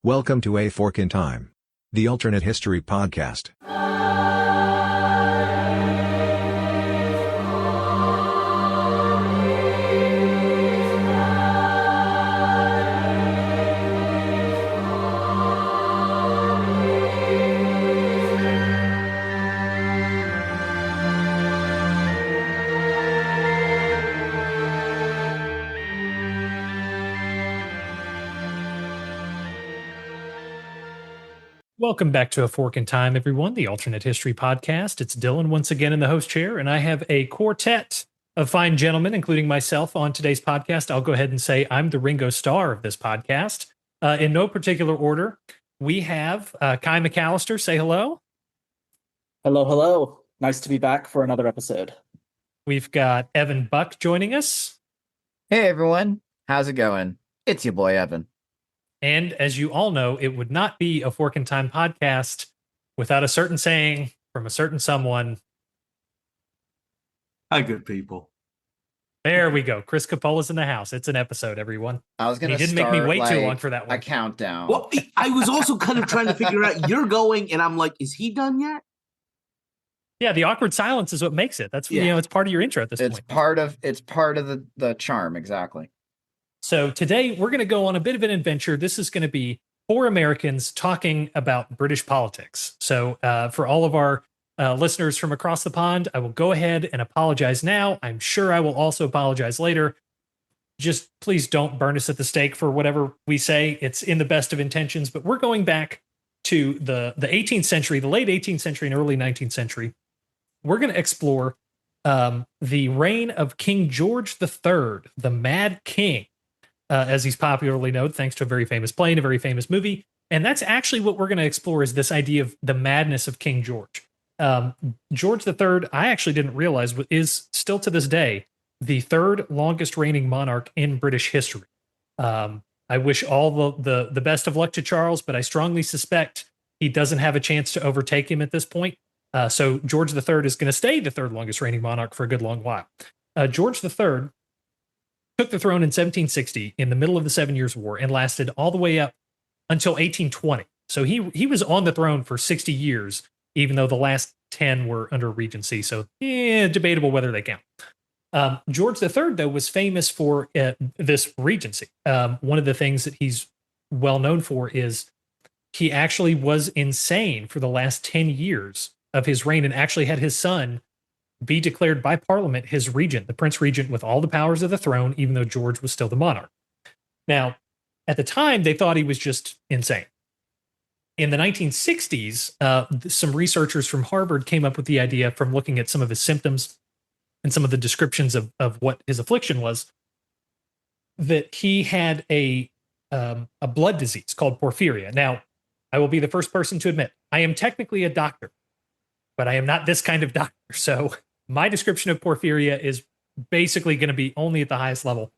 Welcome to A Fork in Time, the alternate history podcast. Welcome back to A Fork in Time, everyone, the alternate history podcast. It's Dylan once again in the host chair, and I have a quartet of fine gentlemen, including myself, on today's podcast. I'll go ahead and say I'm the Ringo Starr of this podcast. In no particular order, we have Kai McAllister. Say hello. Hello, hello. Nice to be back for another episode. We've got Evan Buck joining us. Hey, everyone. How's it going? It's your boy, Evan. And as you all know, it would not be a Fork in Time podcast without a certain saying from a certain someone. Hi, good people. There we go. Chris Coppola's in the house. It's an episode, everyone. I was going to He didn't make me wait too long for that one. A countdown. Well, I was also kind of trying to figure out, you're going, and I'm like, is he done yet? Yeah, the awkward silence is what makes it. That's it's part of your intro at this point. It's part of the charm, exactly. So today we're going to go on a bit of an adventure. This is going to be four Americans talking about British politics. So for all of our listeners from across the pond, I will go ahead and apologize now. I'm sure I will also apologize later. Just please don't burn us at the stake for whatever we say. It's in the best of intentions, but we're going back to the 18th century, the late 18th century and early 19th century. We're going to explore the reign of King George III, the Mad King. As he's popularly known, thanks to a very famous play and a very famous movie. And that's actually what we're going to explore, is this idea of the madness of King George. George III, I actually didn't realize, is still to this day the third longest reigning monarch in British history. I wish all the best of luck to Charles, but I strongly suspect he doesn't have a chance to overtake him at this point. So George III is going to stay the third longest reigning monarch for a good long while. George III took the throne in 1760 in the middle of the 7 Years' War and lasted all the way up until 1820. So he was on the throne for 60 years, even though the last 10 were under regency. So debatable whether they count. George III, though, was famous for this regency. One of the things that he's well known for is he actually was insane for the last 10 years of his reign and actually had his son be declared by Parliament his regent, the Prince Regent, with all the powers of the throne, even though George was still the monarch. Now, at the time, they thought he was just insane. In the 1960s, some researchers from Harvard came up with the idea, from looking at some of his symptoms and some of the descriptions of what his affliction was, that he had a blood disease called porphyria. Now, I will be the first person to admit, I am technically a doctor, but I am not this kind of doctor. So my description of porphyria is basically going to be only at the highest level.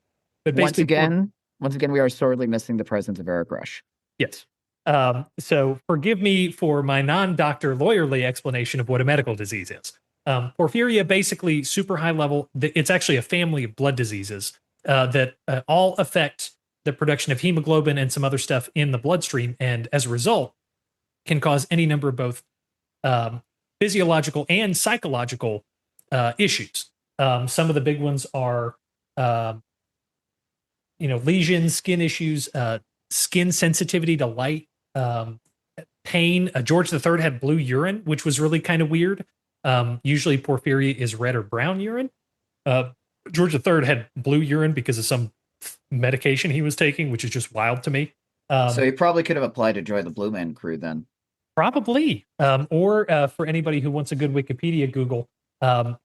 But once again, we are sorely missing the presence of Eric Rush. Yes. So forgive me for my non-doctor lawyerly explanation of what a medical disease is. Porphyria, basically super high level. It's actually a family of blood diseases that all affect the production of hemoglobin and some other stuff in the bloodstream. And as a result, can cause any number of both physiological and psychological issues. Some of the big ones are, lesions, skin issues, skin sensitivity to light, pain. George III had blue urine, which was really kind of weird. Usually porphyria is red or brown urine. George III had blue urine because of some medication he was taking, which is just wild to me. So he probably could have applied to join the Blue Man Crew then. Probably. Or for anybody who wants a good Wikipedia Google,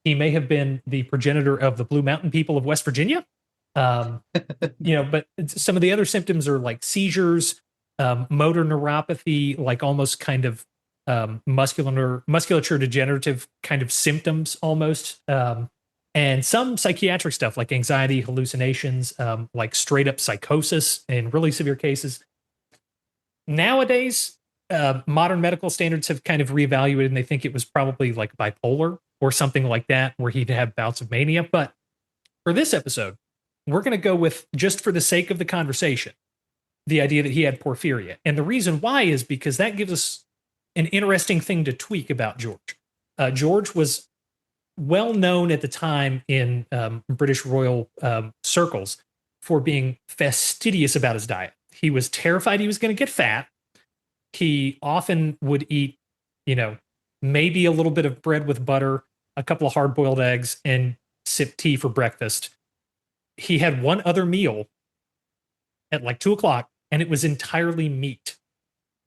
he may have been the progenitor of the Blue Mountain people of West Virginia. But some of the other symptoms are like seizures, motor neuropathy, like almost kind of musculature degenerative kind of symptoms almost. And some psychiatric stuff like anxiety, hallucinations, like straight up psychosis in really severe cases. Nowadays, modern medical standards have kind of reevaluated, and they think it was probably like bipolar or something like that, where he'd have bouts of mania. But for this episode, we're going to go with, just for the sake of the conversation, the idea that he had porphyria. And the reason why is because that gives us an interesting thing to tweak about George. George was well known at the time in British royal circles for being fastidious about his diet. He was terrified he was going to get fat. He often would eat, maybe a little bit of bread with butter, a couple of hard-boiled eggs, and sip tea for breakfast. He had one other meal at like 2:00, and it was entirely meat.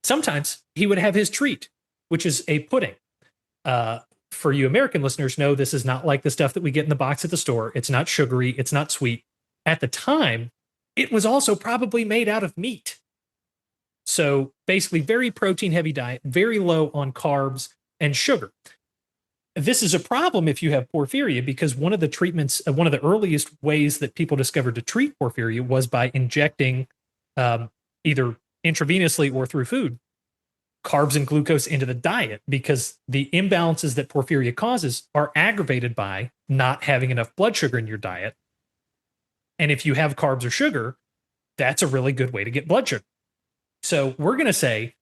Sometimes he would have his treat, which is a pudding. For you American listeners, know this is not like the stuff that we get in the box at the store. It's not sugary. It's not sweet. At the time, it was also probably made out of meat. So basically, very protein-heavy diet, very low on carbs and sugar. This is a problem if you have porphyria, because one of the treatments, one of the earliest ways that people discovered to treat porphyria was by injecting either intravenously or through food carbs and glucose into the diet, because the imbalances that porphyria causes are aggravated by not having enough blood sugar in your diet. And if you have carbs or sugar, that's a really good way to get blood sugar. So we're going to say,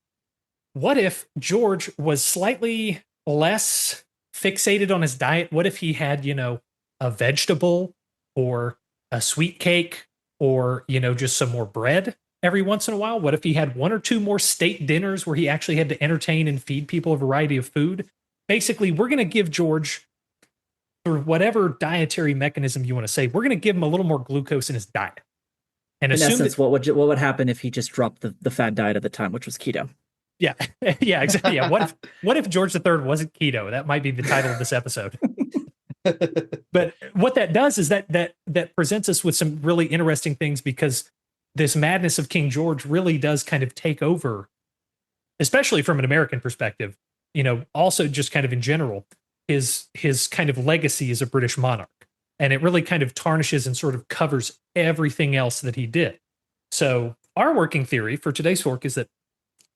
what if George was slightly less fixated on his diet? What if he had, a vegetable or a sweet cake or, just some more bread every once in a while? What if he had one or two more state dinners where he actually had to entertain and feed people a variety of food? Basically, we're going to give George, or whatever dietary mechanism you want to say, we're going to give him a little more glucose in his diet. And In assume essence, that, what would happen if he just dropped the fad diet at the time, which was keto? yeah, yeah, exactly. Yeah. What if George III wasn't keto? That might be the title of this episode. But what that does is that presents us with some really interesting things, because this madness of King George really does kind of take over, especially from an American perspective, also just kind of in general, his kind of legacy as a British monarch. And it really kind of tarnishes and sort of covers everything else that he did. So our working theory for today's fork is that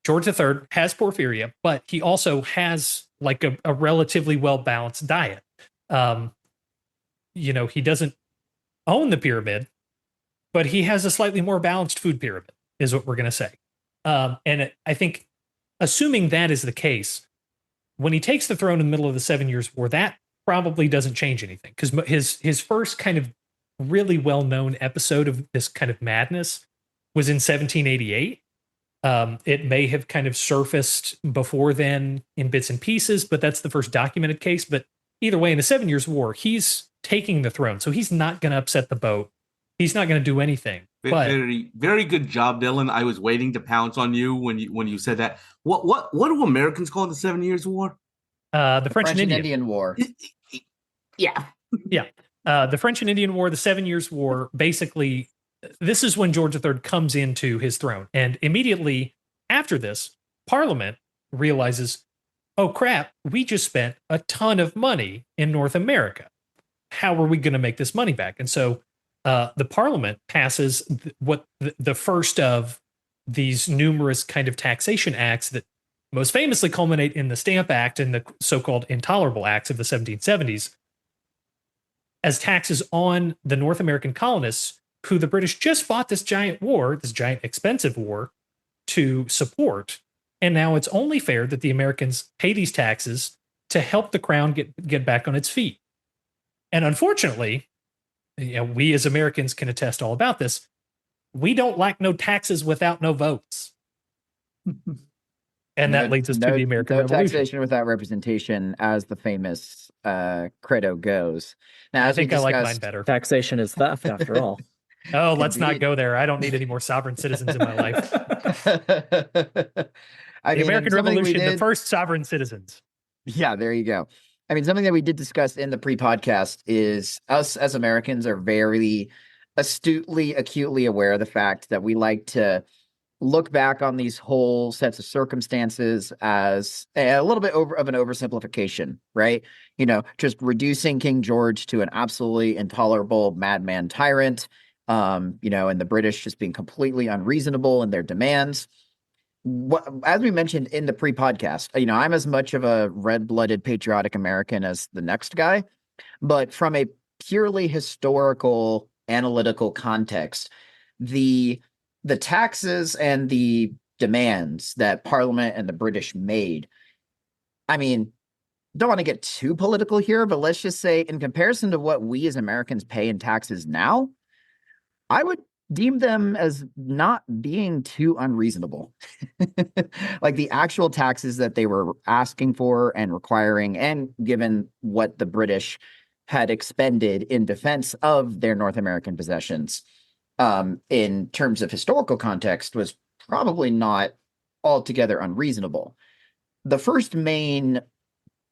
George III has porphyria, but he also has like a relatively well-balanced diet. He doesn't own the pyramid, but he has a slightly more balanced food pyramid, is what we're going to say. I think, assuming that is the case, when he takes the throne in the middle of the 7 Years' War, that probably doesn't change anything, because his first kind of really well-known episode of this kind of madness was in 1788. It may have kind of surfaced before then in bits and pieces, but that's the first documented case. But either way, in the 7 Years' War, he's taking the throne, so he's not going to upset the boat. He's not going to do anything. But Very, very good job, Dylan. I was waiting to pounce on you when you said that. What do Americans call the 7 Years' War? The French and and Indian. Indian War. Yeah. Yeah. The French and Indian War, the 7 Years' War, basically, this is when George III comes into his throne. And immediately after this, Parliament realizes, oh crap, we just spent a ton of money in North America. How are we going to make this money back? And so the Parliament passes the first of these numerous kind of taxation acts that most famously culminate in the Stamp Act and the so-called Intolerable Acts of the 1770s, as taxes on the North American colonists who the British just fought this giant war, this giant expensive war, to support. And now it's only fair that the Americans pay these taxes to help the crown get back on its feet. And unfortunately, we as Americans can attest all about this. We don't like no taxes without no votes. And that leads us to the American Revolution. Taxation without representation, as the famous credo goes. Now, I think I like mine better. Taxation is theft, after all. Oh, let's not go there. I don't need any more sovereign citizens in my life. The American Revolution, the first sovereign citizens. Yeah, there you go. I mean, something that we did discuss in the pre-podcast is us as Americans are very astutely, acutely aware of the fact that we like to look back on these whole sets of circumstances as a little bit of an oversimplification, right? Just reducing King George to an absolutely intolerable madman tyrant, and the British just being completely unreasonable in their demands. As we mentioned in the pre-podcast, I'm as much of a red-blooded patriotic American as the next guy, but from a purely historical, analytical context, the the taxes and the demands that Parliament and the British made, I mean, don't want to get too political here, but let's just say in comparison to what we as Americans pay in taxes now, I would deem them as not being too unreasonable. Like the actual taxes that they were asking for and requiring, and given what the British had expended in defense of their North American possessions, in terms of historical context, was probably not altogether unreasonable. The first main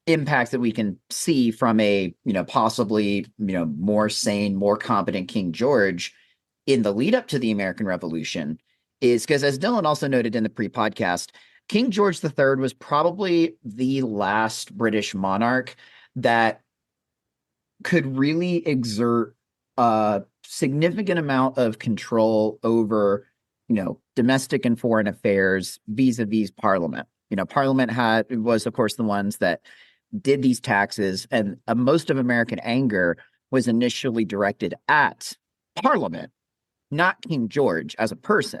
impact that we can see from a, possibly, more sane, more competent King George in the lead up to the American Revolution is because, as Dylan also noted in the pre-podcast, King George III was probably the last British monarch that could really exert a significant amount of control over, domestic and foreign affairs vis-a-vis Parliament. Parliament was, of course, the ones that did these taxes, and most of American anger was initially directed at Parliament, not King George as a person.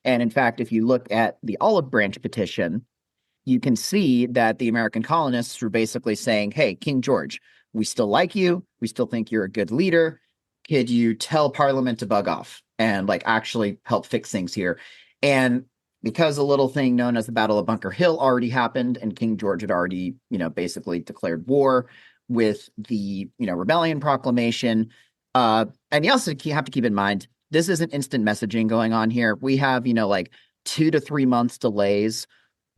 And in fact, if you look at the Olive Branch petition, you can see that the American colonists were basically saying, hey, King George, we still like you. We still think you're a good leader. Could you tell Parliament to bug off and actually help fix things here? And because a little thing known as the Battle of Bunker Hill already happened, and King George had already, basically declared war with the, rebellion proclamation. And you also have to keep in mind, this isn't instant messaging going on here. We have, 2 to 3 months delays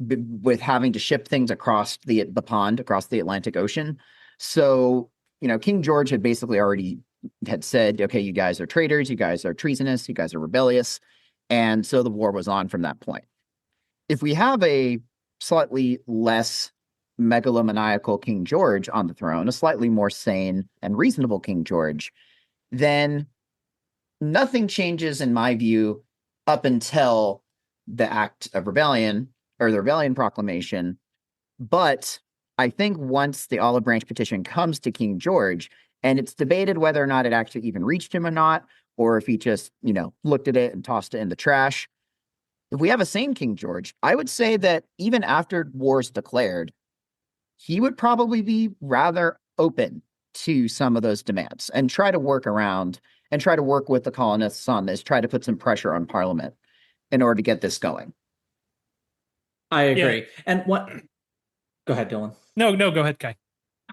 with having to ship things across the pond, across the Atlantic Ocean. So, King George had basically already had said, okay, you guys are traitors, you guys are treasonous, you guys are rebellious. And so the war was on from that point. If we have a slightly less megalomaniacal King George on the throne, a slightly more sane and reasonable King George, then nothing changes, in my view, up until the Act of Rebellion or the Rebellion Proclamation. But I think once the Olive Branch petition comes to King George, and it's debated whether or not it actually even reached him or not, or if he just, looked at it and tossed it in the trash. If we have a sane King George, I would say that even after war's declared, he would probably be rather open to some of those demands and try to work around and try to work with the colonists on this, try to put some pressure on Parliament in order to get this going. I agree. Yeah. And what? Go ahead, Dylan. No, go ahead, Kai.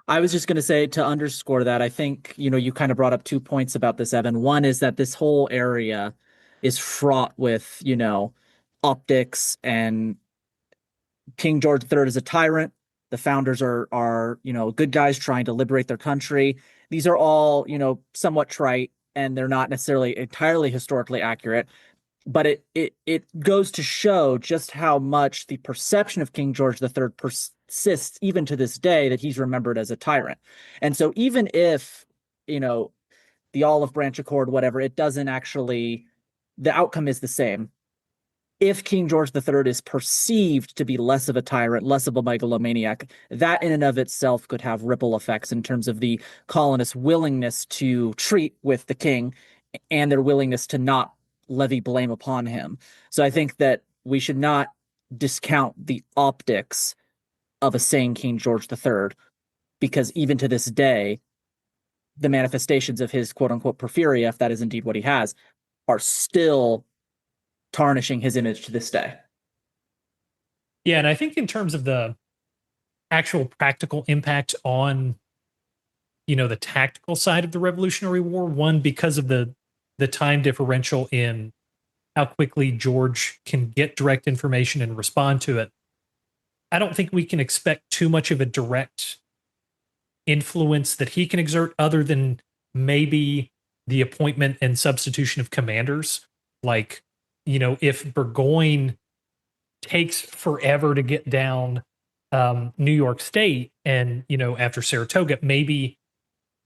I was just going to say, to underscore that, I think, you kind of brought up 2 points about this, Evan. One is that this whole area is fraught with, optics, and King George III is a tyrant. The founders are good guys trying to liberate their country. These are all, somewhat trite, and they're not necessarily entirely historically accurate. But it goes to show just how much the perception of King George III persists even to this day, that he's remembered as a tyrant. And so even if, the Olive Branch Accord, whatever, it doesn't actually, the outcome is the same. If King George III is perceived to be less of a tyrant, less of a megalomaniac, that in and of itself could have ripple effects in terms of the colonists' willingness to treat with the king and their willingness to not levy blame upon him. So I think that we should not discount the optics of a sane King George III, because even to this day, the manifestations of his quote-unquote porphyria, if that is indeed what he has, are still tarnishing his image to this day. Yeah, and I think in terms of the actual practical impact on, the tactical side of the Revolutionary War, one, because of the time differential in how quickly George can get direct information and respond to it, I don't think we can expect too much of a direct influence that he can exert, other than maybe the appointment and substitution of commanders. Like, if Burgoyne takes forever to get down New York State, and, after Saratoga, maybe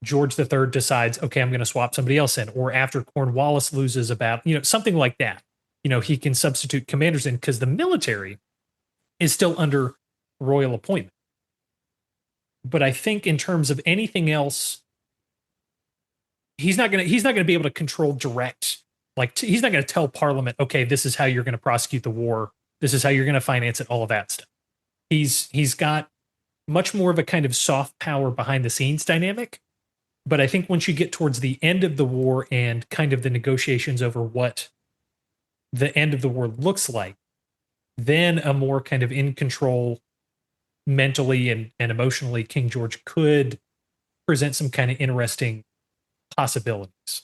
George III decides, okay, I'm going to swap somebody else in. Or after Cornwallis loses a battle, something like that, he can substitute commanders in, because the military is still under royal appointment. But I think in terms of anything else, he's not going to be able to control direct like he's not going to tell Parliament, okay, this is how you're going to prosecute the war, this is how you're going to finance it, all of that stuff. He's got much more of a kind of soft power behind the scenes dynamic. But I think once you get towards the end of the war and kind of the negotiations over what the end of the war looks like, then a more kind of in control mentally and emotionally King George could present some kind of interesting possibilities.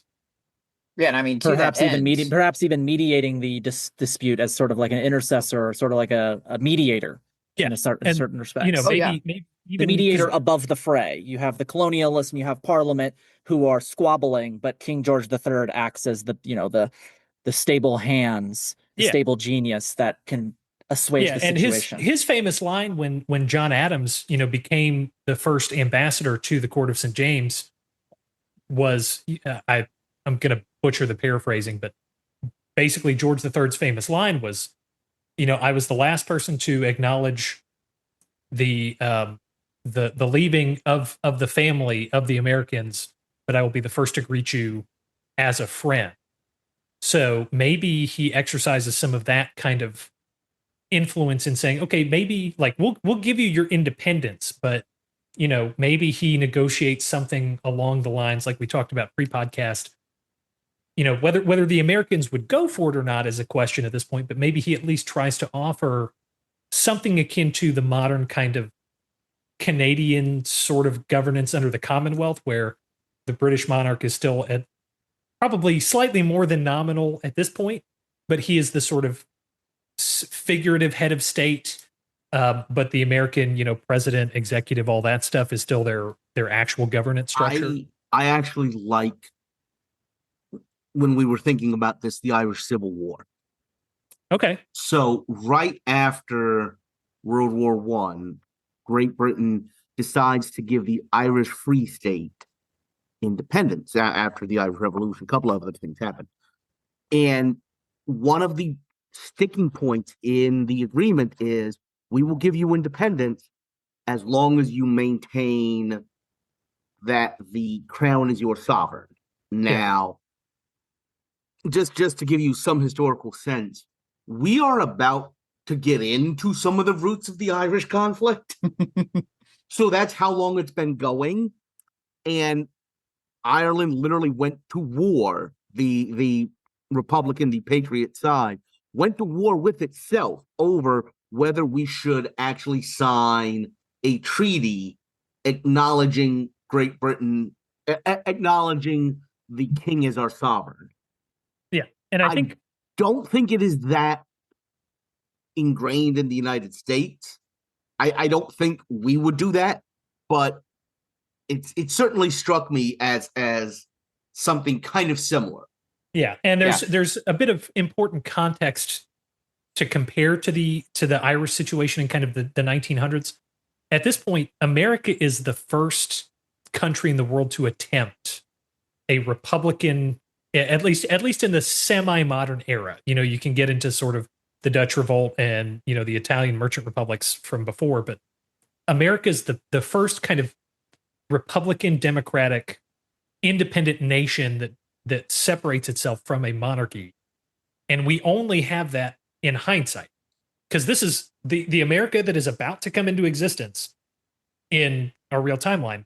Yeah, and I mean, to Perhaps that even end, perhaps even mediating the dispute as sort of like an intercessor, or sort of like a mediator Yeah, in a certain and, respects. You know, Oh, maybe, yeah. maybe The even mediator 'cause- above the fray. You have the colonialists and you have Parliament who are squabbling, but King George III acts as the, you know, the stable hands, the Yeah. stable genius that can assuage yeah, the and situation. his famous line when John Adams, you know, became the first ambassador to the court of St. James was I'm going to butcher the paraphrasing, but basically George III's famous line was, you know, I was the last person to acknowledge the leaving of the family of the Americans, but I will be the first to greet you as a friend. So maybe he exercises some of that kind of influence in saying, okay, maybe like we'll give you your independence, but you know, maybe he negotiates something along the lines like we talked about pre-podcast. You know, whether the Americans would go for it or not is a question at this point, but maybe he at least tries to offer something akin to the modern kind of Canadian sort of governance under the Commonwealth, where the British monarch is still at probably slightly more than nominal at this point, but he is the sort of figurative head of state. But the American, you know, president, executive, all that stuff is still their actual governance structure. I actually like, when we were thinking about this, the Irish Civil War. Okay. So right after World War One, Great Britain decides to give the Irish Free State independence after the Irish Revolution. A couple of other things happened. And one of the sticking points in the agreement is we will give you independence as long as you maintain that the crown is your sovereign. Now, just to give you some historical sense, we are about to get into some of the roots of the Irish conflict. So that's how long it's been going. And Ireland literally went to war. The Republican, the Patriot side, went to war with itself over whether we should actually sign a treaty acknowledging Great Britain, acknowledging the king as our sovereign. Yeah. And I think don't think it is that ingrained in the United States. I don't think we would do that, but it certainly struck me as something kind of similar. Yeah, and there's a bit of important context to compare to the Irish situation in kind of the 1900s. At this point, America is the first country in the world to attempt a republican, at least in the semi-modern era. You know, you can get into sort of the Dutch Revolt and, you know, the Italian merchant republics from before, but America is the first kind of republican, democratic, independent nation that separates itself from a monarchy. And we only have that in hindsight, because this is the America that is about to come into existence in our real timeline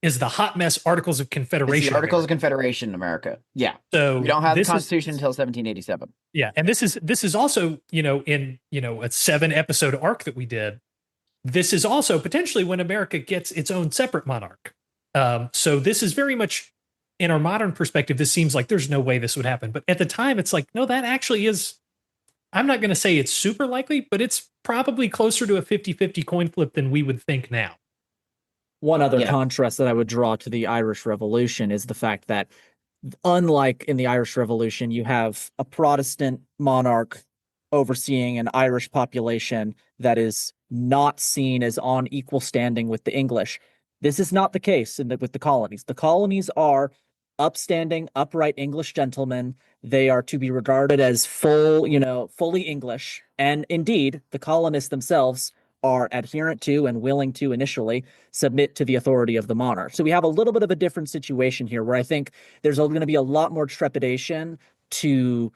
is the hot mess Articles of Confederation. It's the Articles of Confederation in America. Yeah. So we don't have the Constitution until 1787. Yeah. And this is also, you know, in, you know, a 7-episode arc that we did. This is also potentially when America gets its own separate monarch. So this is very much, in our modern perspective, this seems like there's no way this would happen. But at the time, it's like, no, that actually is, I'm not going to say it's super likely, but it's probably closer to a 50-50 coin flip than we would think now. One other contrast that I would draw to the Irish Revolution is the fact that, unlike in the Irish Revolution, you have a Protestant monarch overseeing an Irish population that is not seen as on equal standing with the English. This is not the case with the colonies. The colonies are upstanding, upright English gentlemen. They are to be regarded as fully English. And indeed, the colonists themselves are adherent to and willing to initially submit to the authority of the monarch. So we have a little bit of a different situation here, where I think there's going to be a lot more trepidation to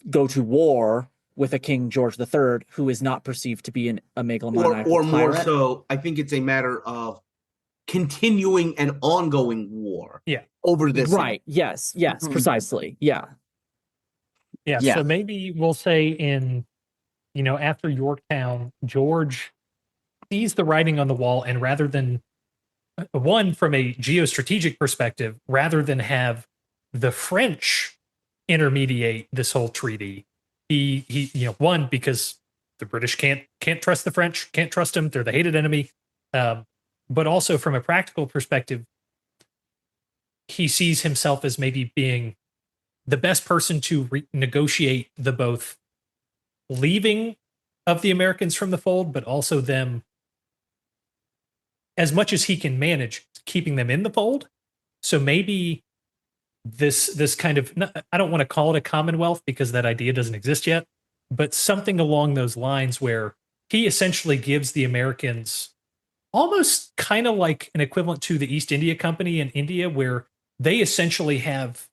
go to war with a King George III who is not perceived to be a megalomaniacal or more tyrant. so, I think it's a matter of continuing an ongoing war. Yeah. Over this. Right. Yes. Yes. Precisely. Yeah. Yeah. Yeah. So maybe we'll say after Yorktown, George sees the writing on the wall, and rather than one from a geostrategic perspective, rather than have the French intermediate this whole treaty, he one, because the British can't trust the French, can't trust them, they're the hated enemy, but also from a practical perspective, he sees himself as maybe being the best person to negotiate the both leaving of the Americans from the fold, but also them, as much as he can manage, keeping them in the fold. So maybe this kind of, I don't want to call it a commonwealth because that idea doesn't exist yet, but something along those lines where he essentially gives the Americans almost kind of like an equivalent to the East India Company in India, where they essentially have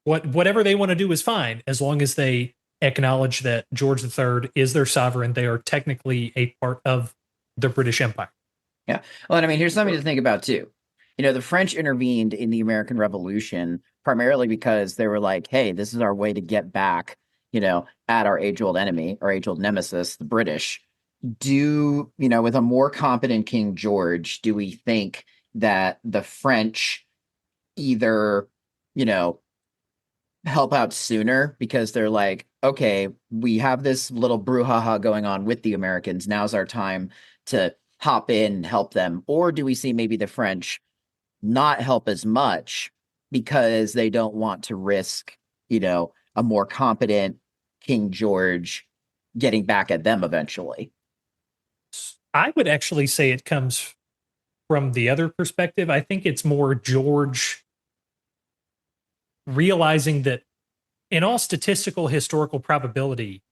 whatever they want to do is fine, as long as they acknowledge that George III is their sovereign. They are technically a part of the British Empire. Yeah. Well, and I mean, here's something to think about too. The French intervened in the American Revolution primarily because they were like, hey, this is our way to get back, at our age-old enemy, our age-old nemesis, the British. With a more competent King George, do we think that the French either, help out sooner because they're like, okay, we have this little brouhaha going on with the Americans. Now's our time to hop in and help them. Or do we see maybe the French not help as much because they don't want to risk, a more competent King George getting back at them eventually? I would actually say it comes from the other perspective. I think it's more George realizing that in all statistical historical probability,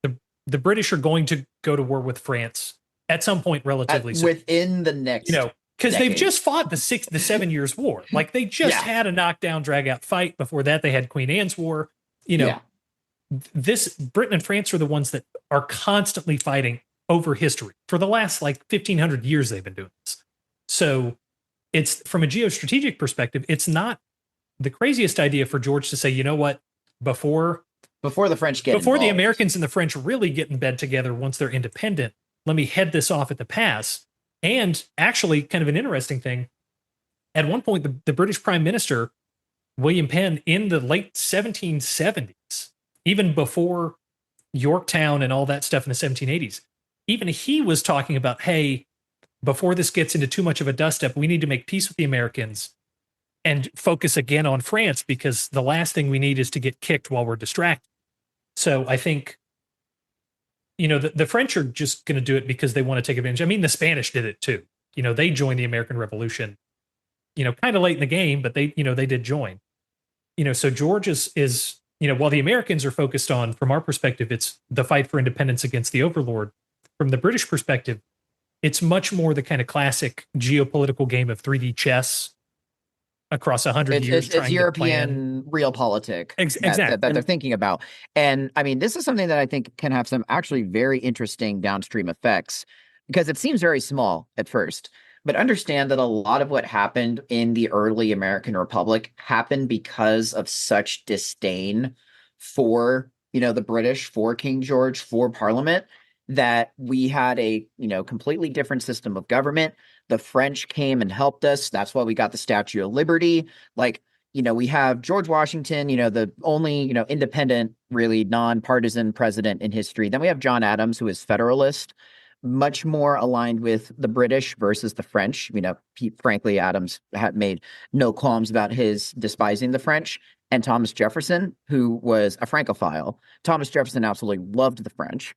the British are going to go to war with France at some point relatively soon. Within the next, because they've just fought the 7 Years' War. Like they just had a knockdown, drag out fight. Before that, they had Queen Anne's War. This Britain and France are the ones that are constantly fighting over history for the last 1,500 years. They've been doing this. So it's from a geostrategic perspective, it's not the craziest idea for George to say, you know what, before the French get before the involved. Americans and the French really get in bed together once they're independent, let me head this off at the pass. And actually, kind of an interesting thing, at one point, the British Prime Minister, William Penn, in the late 1770s, even before Yorktown and all that stuff in the 1780s, even he was talking about, hey, before this gets into too much of a dust-up, we need to make peace with the Americans and focus again on France, because the last thing we need is to get kicked while we're distracted. So I think, the French are just going to do it because they want to take advantage. I mean, the Spanish did it too. They joined the American Revolution, kind of late in the game, but they did join. So George is while the Americans are focused on, from our perspective, it's the fight for independence against the overlord. From the British perspective, it's much more the kind of classic geopolitical game of 3D chess across 100 years. It's European realpolitik exactly that they're thinking about. And I mean, this is something that I think can have some actually very interesting downstream effects, because it seems very small at first. But understand that a lot of what happened in the early American Republic happened because of such disdain for, the British, for King George, for Parliament, that we had a, completely different system of government. The French came and helped us. That's why we got the Statue of Liberty. We have George Washington, the only, independent, really non-partisan president in history. Then we have John Adams, who is Federalist, much more aligned with the British versus the French. Frankly, Adams had made no qualms about his despising the French. And Thomas Jefferson, who was a Francophile. Thomas Jefferson absolutely loved the French.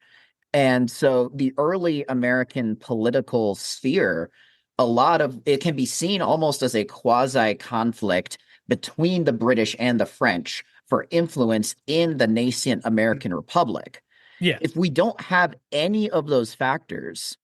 And so the early American political sphere, a lot of it can be seen almost as a quasi-conflict between the British and the French for influence in the nascent American Republic. Yeah. If we don't have any of those factors,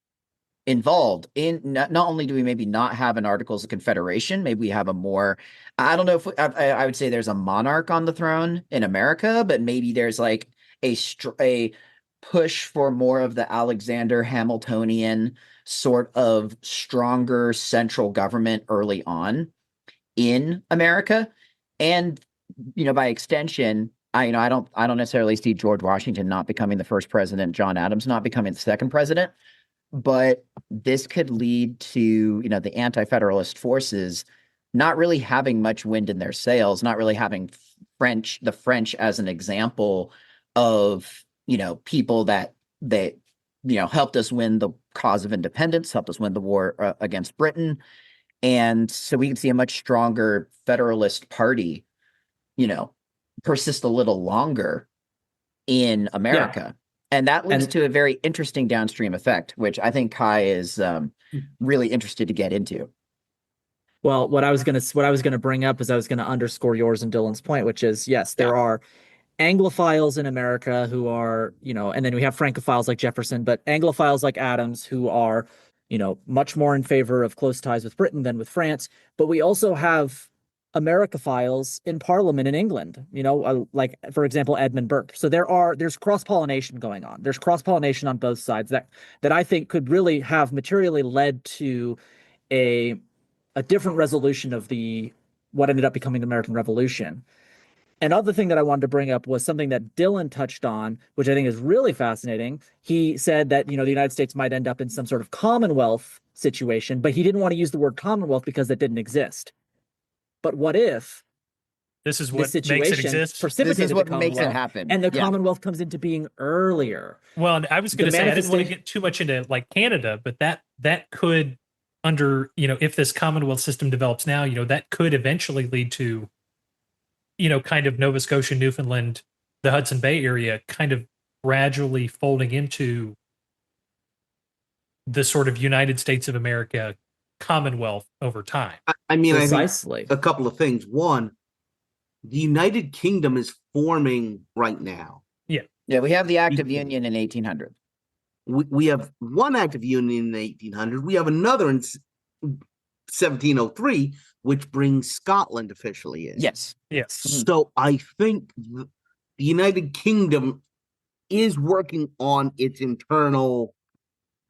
involved in. Not only do we maybe not have an Articles of Confederation, maybe we have a more, I don't know if I would say there's a monarch on the throne in America, but maybe there's like a push for more of the Alexander Hamiltonian sort of stronger central government early on in America. And, by extension, I don't necessarily see George Washington not becoming the first president, John Adams not becoming the second president, but this could lead to, the anti-federalist forces not really having much wind in their sails, not really having the French as an example of, people that helped us win the cause of independence, helped us win the war against Britain. And so we can see a much stronger Federalist Party, persist a little longer in America. And that leads to a very interesting downstream effect, which I think Kai is really interested to get into. Well, what I was gonna bring up is I was gonna underscore yours and Dylan's point, which is yes, there are Anglophiles in America who are, and then we have Francophiles like Jefferson, but Anglophiles like Adams who are, much more in favor of close ties with Britain than with France. But we also have Americophiles in Parliament in England, like, for example, Edmund Burke. So there's cross-pollination going on. There's cross-pollination on both sides that I think could really have materially led to a different resolution of what ended up becoming the American Revolution. Another thing that I wanted to bring up was something that Dylan touched on, which I think is really fascinating. He said that, the United States might end up in some sort of Commonwealth situation, but he didn't want to use the word Commonwealth because it didn't exist. But what if this is what makes it exist? This is what makes it happen. And the Commonwealth comes into being earlier. Well, and I was going to say, I didn't want to get too much into like Canada, but that could if this Commonwealth system develops now, that could eventually lead to, kind of Nova Scotia, Newfoundland, the Hudson Bay area kind of gradually folding into the sort of United States of America Commonwealth over time. I mean, precisely. I think a couple of things. One, the United Kingdom is forming right now. Yeah, we have the Act of Union in 1800. We have one Act of Union in 1800. We have another in 1703, which brings Scotland officially in. Yes. So I think the United Kingdom is working on its internal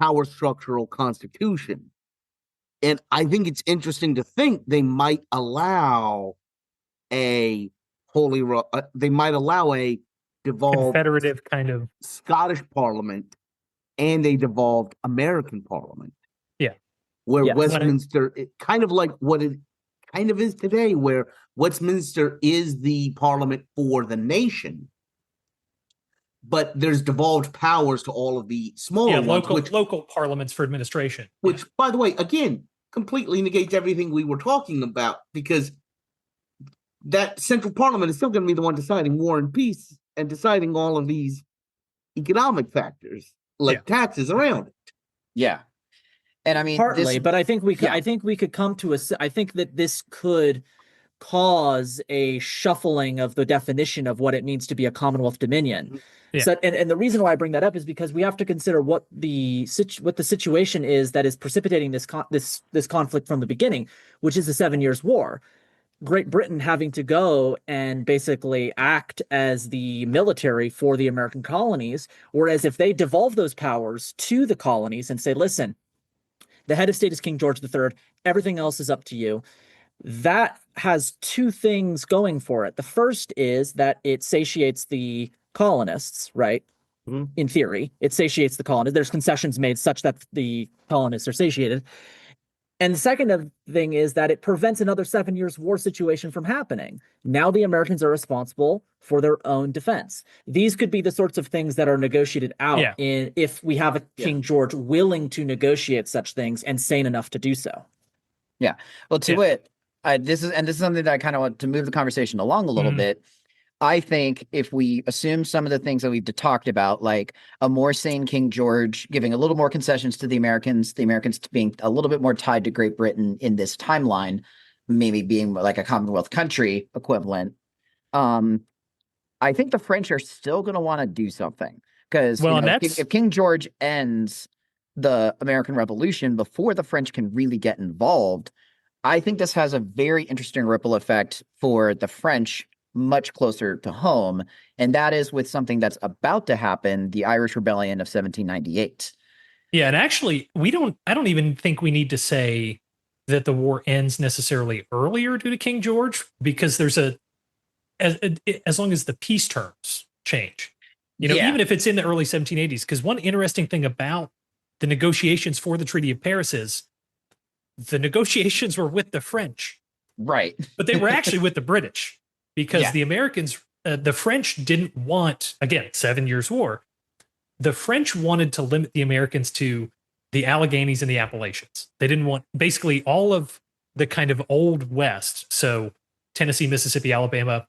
power structural constitution. And I think it's interesting to think they might allow a devolved confederative kind of Scottish parliament and a devolved American parliament. Yeah. Where Westminster, kind of like what it kind of is today, where Westminster is the parliament for the nation, but there's devolved powers to all of the smaller ones, local parliaments for administration. Which, by the way, again, completely negates everything we were talking about, because that central parliament is still going to be the one deciding war and peace and deciding all of these economic factors like taxes around it. Yeah. And I mean, partly, but I think we could come to I think that this could cause a shuffling of the definition of what it means to be a Commonwealth Dominion. Yeah. So, and the reason why I bring that up is because we have to consider what the situation is that is precipitating this conflict from the beginning, which is the 7 Years' War. Great Britain having to go and basically act as the military for the American colonies, whereas if they devolve those powers to the colonies and say, listen, the head of state is King George III, everything else is up to you. That has two things going for it. The first is that it satiates the colonists, right? Mm-hmm. In theory, it satiates the colonists. There's concessions made such that the colonists are satiated. And the second thing is that it prevents another 7 Years' War situation from happening. Now the Americans are responsible for their own defense. These could be the sorts of things that are negotiated out if we have a King George willing to negotiate such things and sane enough to do so. Yeah. Well, this is something that I kind of want to move the conversation along a little bit. I think if we assume some of the things that we've talked about, like a more sane King George giving a little more concessions to the Americans being a little bit more tied to Great Britain in this timeline, maybe being like a Commonwealth country equivalent, I think the French are still going to want to do something because if King George ends, the American Revolution, before the French can really get involved, I think this has a very interesting ripple effect for the French much closer to home. And that is with something that's about to happen, the Irish Rebellion of 1798. Yeah, and actually, I don't even think we need to say that the war ends necessarily earlier due to King George, because there's as long as the peace terms change, Yeah. even if it's in the early 1780s. Because one interesting thing about the negotiations for the Treaty of Paris is the negotiations were with the French, Right. but they were actually with the British, because Yeah. the Americans, the French didn't want, again, 7 Years' War. The French wanted to limit the Americans to the Alleghenies and the Appalachians. They didn't want basically all of the kind of old West. So Tennessee, Mississippi, Alabama,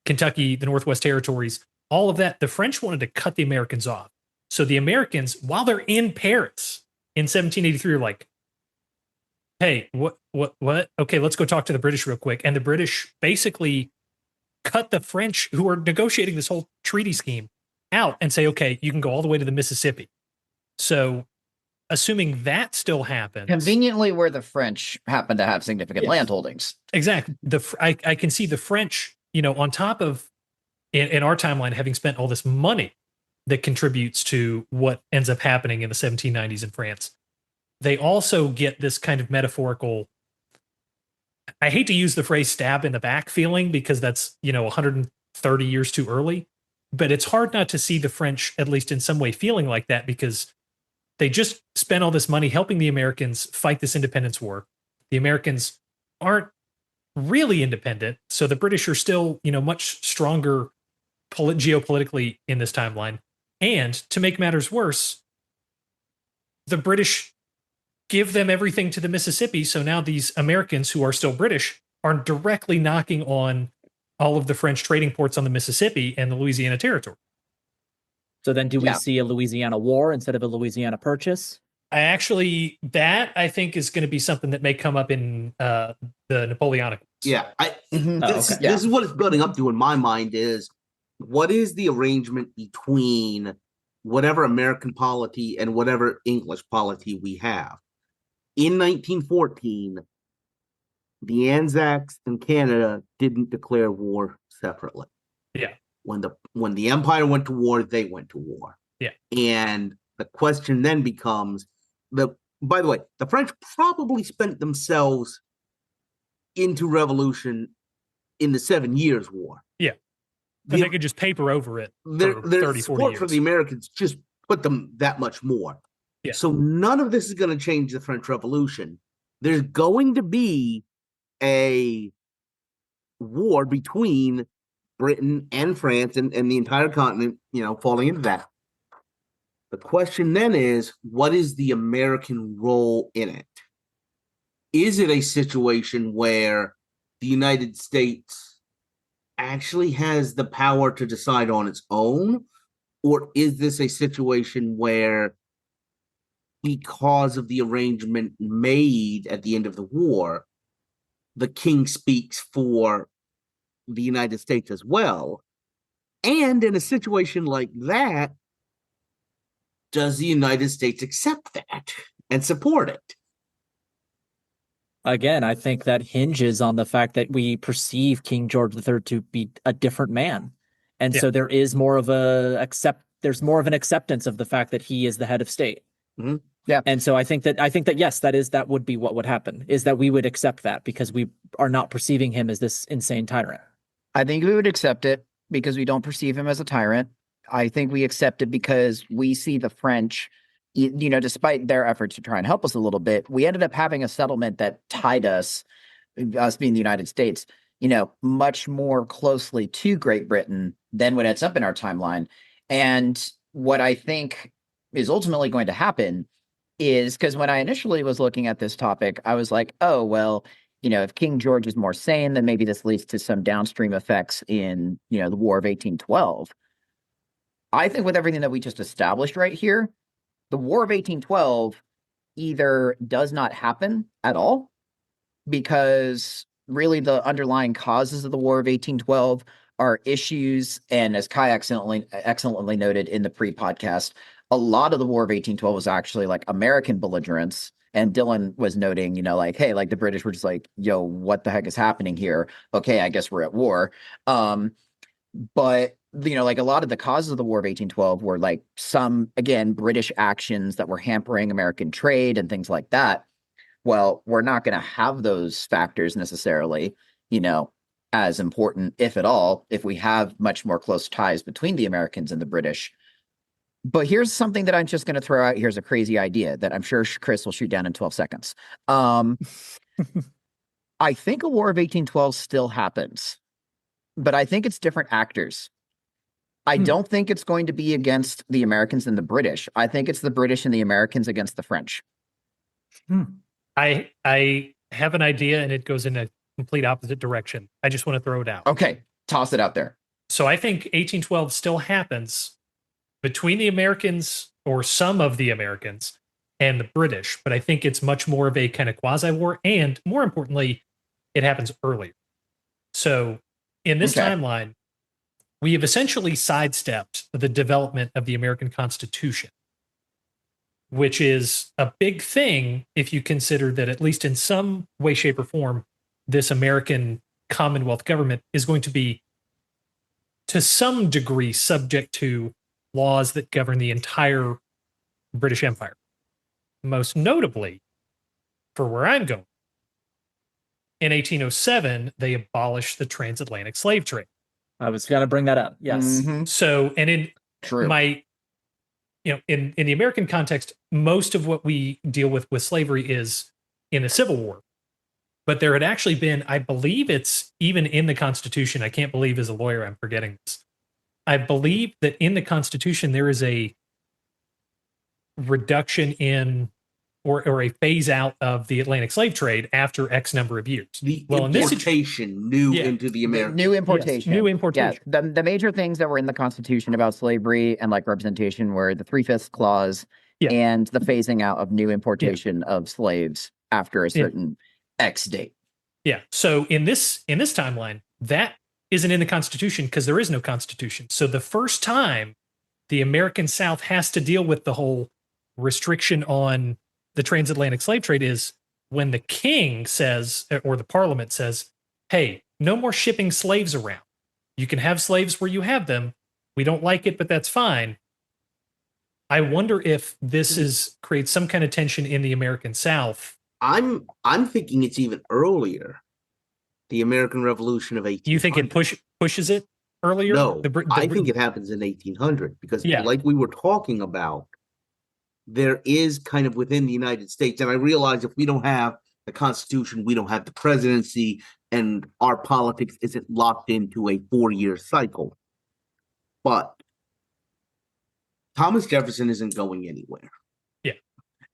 Kentucky, the Northwest Territories, all of that. The French wanted to cut the Americans off. So the Americans, while they're in Paris in 1783, are like, hey, what? Okay, let's go talk to the British real quick. And the British basically cut the French, who are negotiating this whole treaty scheme, out and say, okay, you can go all the way to the Mississippi. So assuming that still happens. Conveniently where the French happen to have significant Yes. land holdings. Exactly. I can see the French, on top of in our timeline, having spent all this money that contributes to what ends up happening in the 1790s in France. They also get this kind of metaphorical, I hate to use the phrase stab in the back feeling, because that's, 130 years too early. But it's hard not to see the French, at least in some way, feeling like that, because they just spent all this money helping the Americans fight this independence war. The Americans aren't really independent, so the British are still, much stronger geopolitically in this timeline. And to make matters worse, the British give them everything to the Mississippi. So now these Americans who are still British are directly knocking on all of the French trading ports on the Mississippi and the Louisiana Territory. So then do we Yeah. see a Louisiana war instead of a Louisiana purchase? That I think is going to be something that may come up in the Napoleonic Wars. Yeah, Mhm. Oh, this, okay. this is what it's building up to in my mind is what is the arrangement between whatever American polity and whatever English polity we have. In 1914, the Anzacs and Canada didn't declare war separately. Yeah. When the Empire went to war, they went to war. Yeah. And the question then becomes by the way, the French probably spent themselves into revolution in the 7 Years' War. Yeah. But they could just paper over it their for 30, 40 support years. for the Americans just put them that much more. Yeah. So none of this is going to change the French Revolution. There's going to be a war between Britain and France and the entire continent, falling into that. The question then is, what is the American role in it? Is it a situation where the United States actually has the power to decide on its own? Or is this a situation where, because of the arrangement made at the end of the war, the king speaks for the United States as well? And in a situation like that, does the United States accept that and support it? Again, I think that hinges on the fact that we perceive King George III to be a different man. And so there is more of there's more of an acceptance of the fact that he is the head of state. Mhm. Yeah. And so I think that yes, that would be what would happen, is that we would accept that because we are not perceiving him as this insane tyrant. I think we would accept it because we don't perceive him as a tyrant. I think we accept it because we see the French, despite their efforts to try and help us a little bit, we ended up having a settlement that tied us being the United States, much more closely to Great Britain than what ends up in our timeline. And what I think is ultimately going to happen is, because when I initially was looking at this topic, I was like, oh, well, if King George is more sane, then maybe this leads to some downstream effects in, the War of 1812. I think with everything that we just established right here, the War of 1812 either does not happen at all, because really the underlying causes of the War of 1812 are issues, and as Kai excellently noted in the pre-podcast, a lot of the War of 1812 was actually like American belligerence. And Dylan was noting, like, hey, like the British were just like, yo, what the heck is happening here? Okay, I guess we're at war. But like a lot of the causes of the War of 1812 were like some, again, British actions that were hampering American trade and things like that. Well, we're not going to have those factors necessarily, as important, if at all, if we have much more close ties between the Americans and the British. But here's something that I'm just going to throw out. Here's a crazy idea that I'm sure Chris will shoot down in 12 seconds. I think a War of 1812 still happens, but I think it's different actors. I don't think it's going to be against the Americans and the British. I think it's the British and the Americans against the French. I have an idea, and it goes in a complete opposite direction. I just want to throw it out. Okay, toss it out there. So I think 1812 still happens between the Americans, or some of the Americans, and the British, but I think it's much more of a kind of quasi-war, and more importantly, it happens earlier. So in this timeline, we have essentially sidestepped the development of the American Constitution, which is a big thing if you consider that, at least in some way, shape, or form, this American Commonwealth government is going to be, to some degree, subject to laws that govern the entire British Empire. Most notably, for where I'm going, in 1807, they abolished the transatlantic slave trade. I was going to bring that up. Yes. Mhm. So, and in True. in the American context, most of what we deal with slavery is in the Civil War. But there had actually been, I believe it's even in the Constitution. I can't believe as a lawyer I'm forgetting this. I believe that in the Constitution there is a reduction in or a phase out of the Atlantic slave trade after X number of years. The in this importation into the American. New importation. Yes, new importation. Yeah, the major things that were in the Constitution about slavery and like representation were the 3/5 clause and the phasing out of new importation of slaves after a certain X date. Yeah. So in this timeline, that isn't in the Constitution because there is no Constitution. So the first time the American South has to deal with the whole restriction on the transatlantic slave trade is when the king says, or the parliament says, hey, no more shipping slaves around. You can have slaves where you have them. We don't like it, but that's fine. I wonder if this creates some kind of tension in the American South. I'm thinking it's even earlier. The American Revolution of 1800. You think it pushes it earlier? No, I think it happens in 1800 because, like we were talking about, there is kind of within the United States, and I realize if we don't have the Constitution, we don't have the presidency, and our politics isn't locked into a 4-year cycle. But Thomas Jefferson isn't going anywhere. Yeah.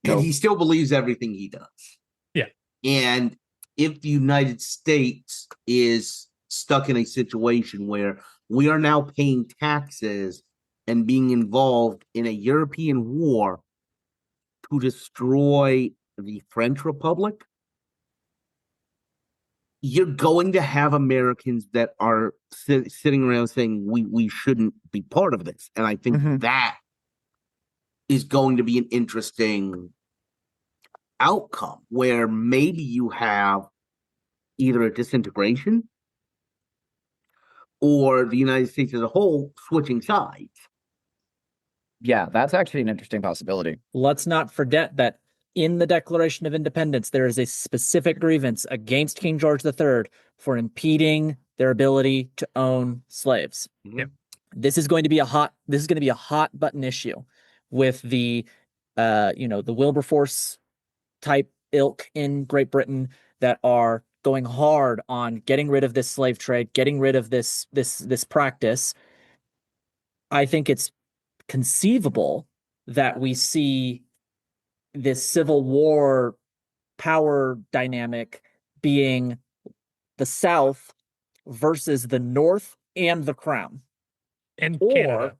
And he still believes everything he does. Yeah. And if the United States is stuck in a situation where we are now paying taxes and being involved in a European war to destroy the French Republic, you're going to have Americans that are sitting around saying we shouldn't be part of this. And I think that is going to be an interesting outcome where maybe you have either a disintegration or the United States as a whole switching sides. Yeah, that's actually an interesting possibility. Let's not forget that in the Declaration of Independence, there is a specific grievance against King George III for impeding their ability to own slaves. Yep. This is going to be a hot button issue with the the Wilberforce type ilk in Great Britain that are going hard on getting rid of this slave trade, getting rid of this practice. I think it's conceivable that we see this Civil War power dynamic being the South versus the North and the Crown. And Canada.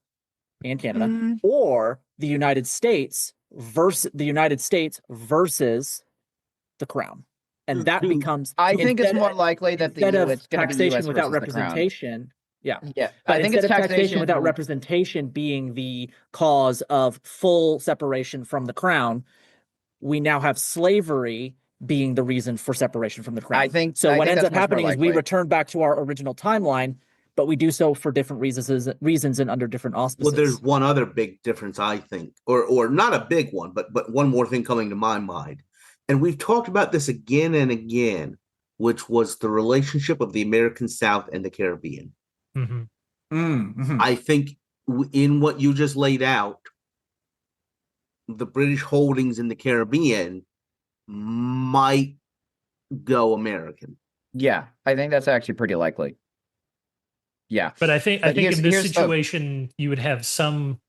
Mm. Or the United States versus the Crown. And that becomes, I think it's more likely that instead of it's going to be taxation US without versus the Crown. representation, Yeah. Yeah, But I think instead it's of taxation without taxation. representation being the cause of full separation from the crown, we now have slavery being the reason for separation from the crown. So I what think ends that's up much more happening is we likely. return back to our original timeline, but we do so for different reasons and under different auspices. Well, there's one other big difference, I think, or not a big one, but one more thing coming to my mind. And we've talked about this again and again, which was the relationship of the American South and the Caribbean. Mhm. Mm-hmm. I think in what you just laid out, the British holdings in the Caribbean might go American. Yeah, I think that's actually pretty likely. Yeah, But I think But in this here's- situation, you would have some,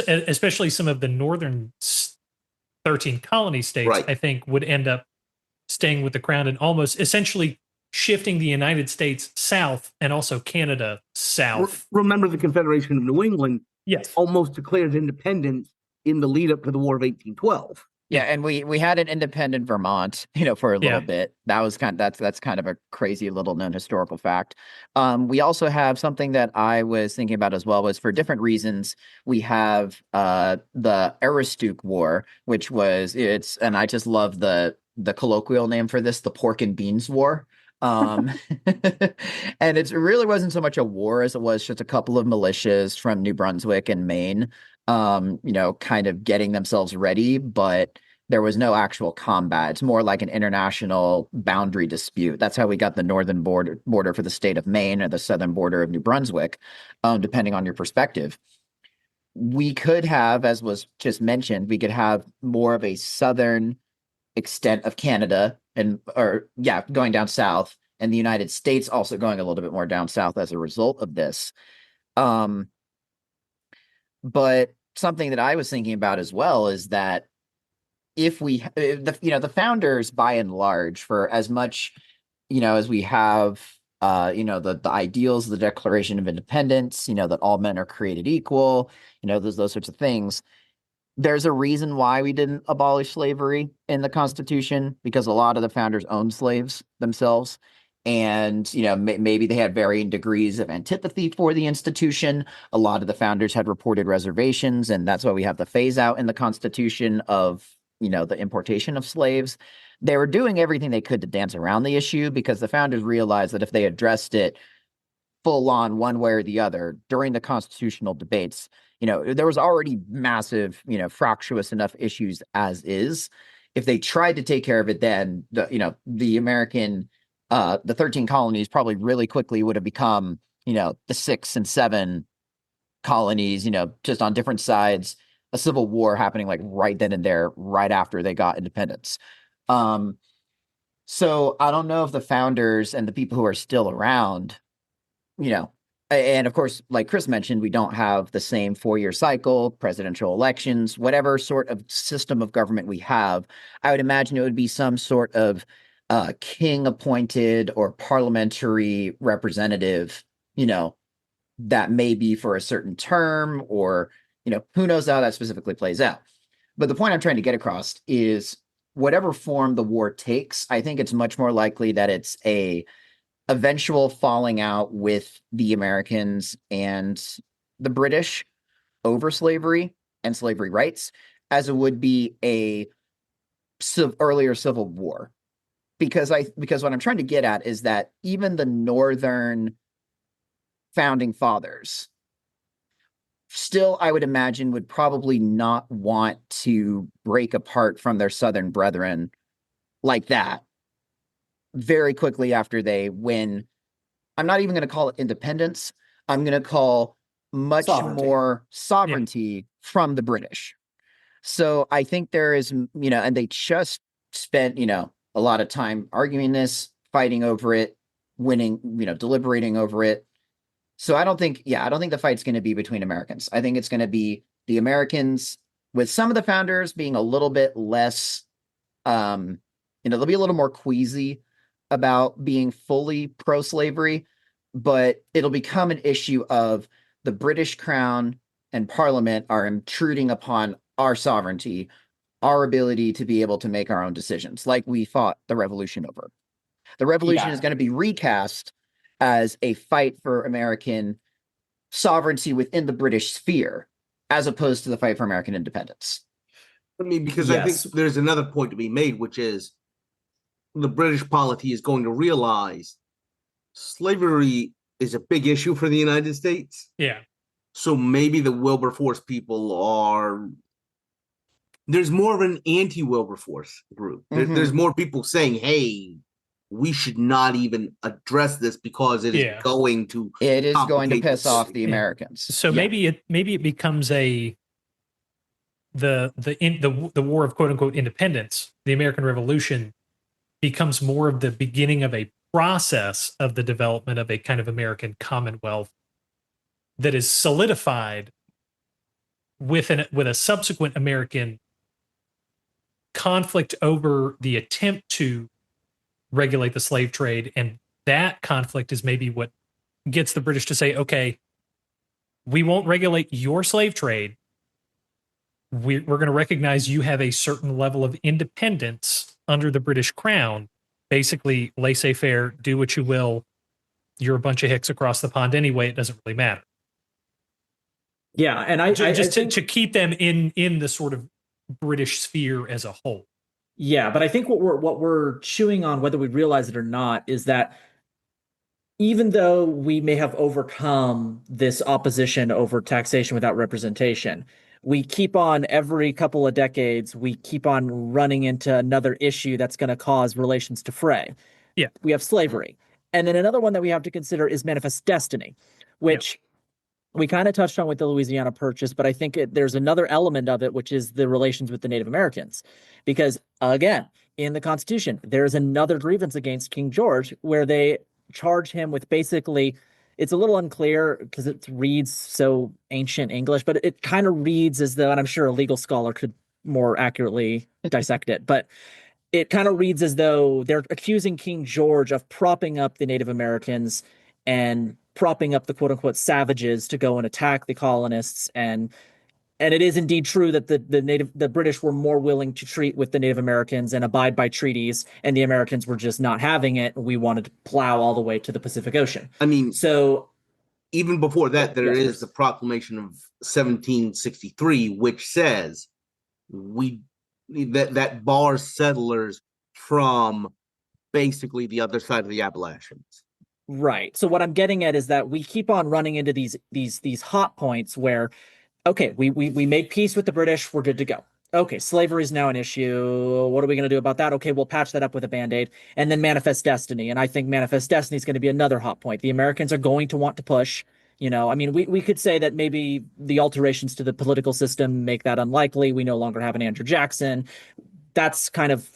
especially some of the northern 13 colony states, Right. I think would end up staying with the crown and almost essentially shifting the United States south and also Canada south. Remember, the Confederation of New England Yes. almost declared independence in the lead up to the War of 1812. Yeah, and we had an independent Vermont, for a little Yeah. bit. That was that's kind of a crazy little known historical fact. We also have something that I was thinking about as well, was for different reasons. We have the Aroostook War, which was and I just love the colloquial name for this, the Pork and Beans War. And it really wasn't so much a war as it was just a couple of militias from New Brunswick and Maine, kind of getting themselves ready, but there was no actual combat. It's more like an international boundary dispute. That's how we got the northern border for the state of Maine or the southern border of New Brunswick, depending on your perspective. We could have, as was just mentioned, we could have more of a southern extent of Canada going down south, and the United States also going a little bit more down south as a result of this. But something that I was thinking about as well is that if the founders, by and large, for as much, as we have, the ideals of the Declaration of Independence, that all men are created equal, those sorts of things. There's a reason why we didn't abolish slavery in the Constitution, because a lot of the founders owned slaves themselves. And, maybe they had varying degrees of antipathy for the institution. A lot of the founders had reported reservations, and that's why we have the phase out in the Constitution of, the importation of slaves. They were doing everything they could to dance around the issue, because the founders realized that if they addressed it full on one way or the other during the constitutional debates, there was already massive, fractious enough issues as is. If they tried to take care of it, then the American, the 13 colonies probably really quickly would have become, the 6 and 7 colonies, just on different sides, a civil war happening like right then and there, right after they got independence. So I don't know if the founders and the people who are still around, and of course, like Chris mentioned, we don't have the same 4-year cycle, presidential elections, whatever sort of system of government we have. I would imagine it would be some sort of king appointed or parliamentary representative, that may be for a certain term, or, who knows how that specifically plays out. But the point I'm trying to get across is whatever form the war takes, I think it's much more likely that it's a eventual falling out with the Americans and the British over slavery and slavery rights, as it would be a earlier civil war. Because what I'm trying to get at is that even the northern founding fathers still, I would imagine, would probably not want to break apart from their southern brethren like that very quickly after they win. I'm not even going to call it independence. I'm going to call much more sovereignty from the British. So I think there is, and they just spent, a lot of time arguing this, fighting over it, winning, deliberating over it. So I don't think the fight's going to be between Americans. I think it's going to be the Americans, with some of the founders being a little bit less, they'll be a little more queasy about being fully pro-slavery, but it'll become an issue of the British Crown and Parliament are intruding upon our sovereignty, our ability to be able to make our own decisions, like we fought the revolution over. The revolution is going to be recast as a fight for American sovereignty within the British sphere, as opposed to the fight for American independence. I mean, because I Yes. think there's another point to be made, which is the British polity is going to realize slavery is a big issue for the United States. Yeah. So maybe the Wilberforce people are. There's more of an anti-Wilberforce group. There's more people saying, "Hey, we should not even address this because it is going to piss off the Americans." So maybe it becomes the war of quote unquote independence, the American Revolution, becomes more of the beginning of a process of the development of a kind of American Commonwealth that is solidified with a subsequent American conflict over the attempt to regulate the slave trade. And that conflict is maybe what gets the British to say, okay, we won't regulate your slave trade. We're going to recognize you have a certain level of independence under the British crown. Basically, laissez-faire, do what you will. You're a bunch of hicks across the pond anyway. It doesn't really matter. Yeah, and I think, to keep them in the sort of British sphere as a whole. Yeah, but I think what we're chewing on, whether we realize it or not, is that even though we may have overcome this opposition over taxation without representation, we keep on every couple of decades, we keep on running into another issue that's going to cause relations to fray. Yeah. We have slavery. And then another one that we have to consider is manifest destiny, which we kind of touched on with the Louisiana Purchase, but I think there's another element of it, which is the relations with the Native Americans. Because again, in the Constitution, there's another grievance against King George where they charge him with basically, it's a little unclear because it reads so ancient English, but it kind of reads as though, and I'm sure a legal scholar could more accurately dissect it, but it kind of reads as though they're accusing King George of propping up the Native Americans and propping up the quote unquote savages to go and attack the colonists. And it is indeed true that the British were more willing to treat with the Native Americans and abide by treaties, and the Americans were just not having it. We wanted to plow all the way to the Pacific Ocean. I mean, so even before that, there is the Proclamation of 1763, which says that bars settlers from basically the other side of the Appalachians. Right. So what I'm getting at is that we keep on running into these hot points where, okay, we made peace with the British, we're good to go. Okay, slavery is now an issue. What are we going to do about that? Okay, we'll patch that up with a Band-Aid. And then manifest destiny. And I think manifest destiny is going to be another hot point. The Americans are going to want to push. I mean, we could say that maybe the alterations to the political system make that unlikely. We no longer have an Andrew Jackson. That's kind of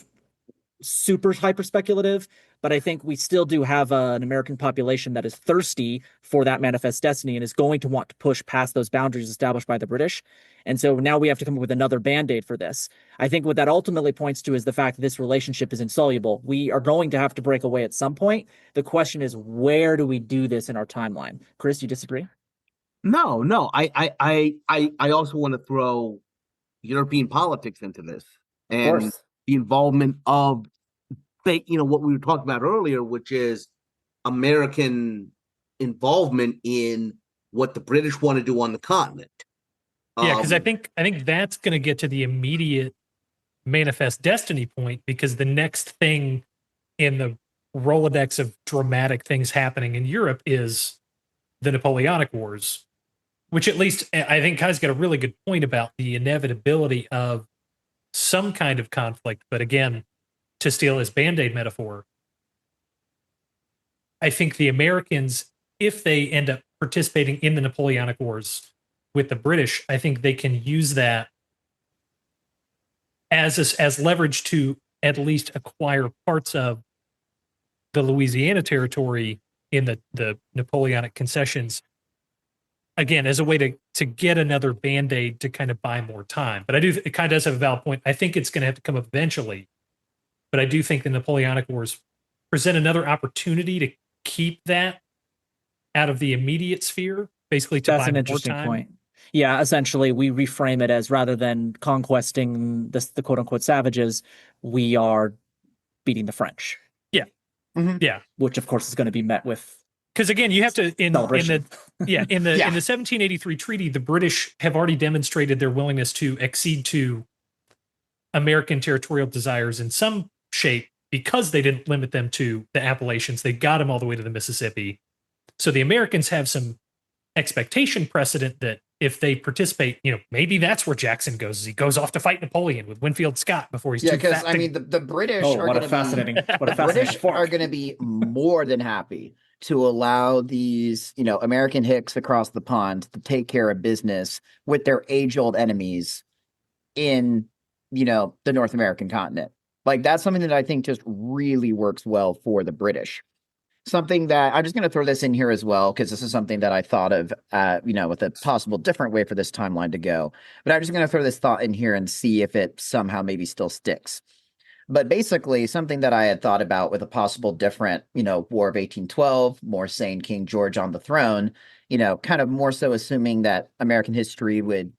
super hyper speculative, but I think we still do have an American population that is thirsty for that manifest destiny and is going to want to push past those boundaries established by the British. And so now we have to come up with another Band-Aid for this. I think what that ultimately points to is the fact that this relationship is insoluble. We are going to have to break away at some point. The question is, where do we do this in our timeline? Chris, you disagree? No. I also want to throw European politics into this. And the involvement of, what we were talking about earlier, which is American involvement in what the British want to do on the continent. Yeah, because I think that's going to get to the immediate manifest destiny point, because the next thing in the Rolodex of dramatic things happening in Europe is the Napoleonic Wars, which at least I think Kai's got a really good point about the inevitability of some kind of conflict. But again, to steal his Band-Aid metaphor, I think the Americans, if they end up participating in the Napoleonic Wars with the British, I think they can use that as leverage to at least acquire parts of the Louisiana territory in the Napoleonic concessions, again, as a way to get another Band-Aid to kind of buy more time. But it kind of does have a valid point. I think it's going to have to come eventually. But I do think the Napoleonic Wars present another opportunity to keep that out of the immediate sphere, basically to That's buy an more interesting time. point. Yeah, essentially, we reframe it as, rather than conquesting the quote unquote savages, we are beating the French. Yeah. Mm-hmm. Yeah. Which, of course, is going to be met with because again, you have to in Celebration. the in the Yeah. in the 1783 treaty, the British have already demonstrated their willingness to accede to American territorial desires in some shape because they didn't limit them to the Appalachians. They got them all the way to the Mississippi. So the Americans have some expectation precedent that if they participate, maybe that's where Jackson goes. As he goes off to fight Napoleon with Winfield Scott before he's Yeah, too because fat. I mean, the British Oh, are what going a to fascinating, be what a the fascinating British fork. are going to be more than happy to allow these, American hicks across the pond to take care of business with their age-old enemies in, the North American continent. Like that's something that I think just really works well for the British. Something that I'm just going to throw this in here as well, because this is something that I thought of, with a possible different way for this timeline to go. But I'm just going to throw this thought in here and see if it somehow maybe still sticks. But basically, something that I had thought about with a possible different, War of 1812, more sane King George on the throne, kind of more so assuming that American history would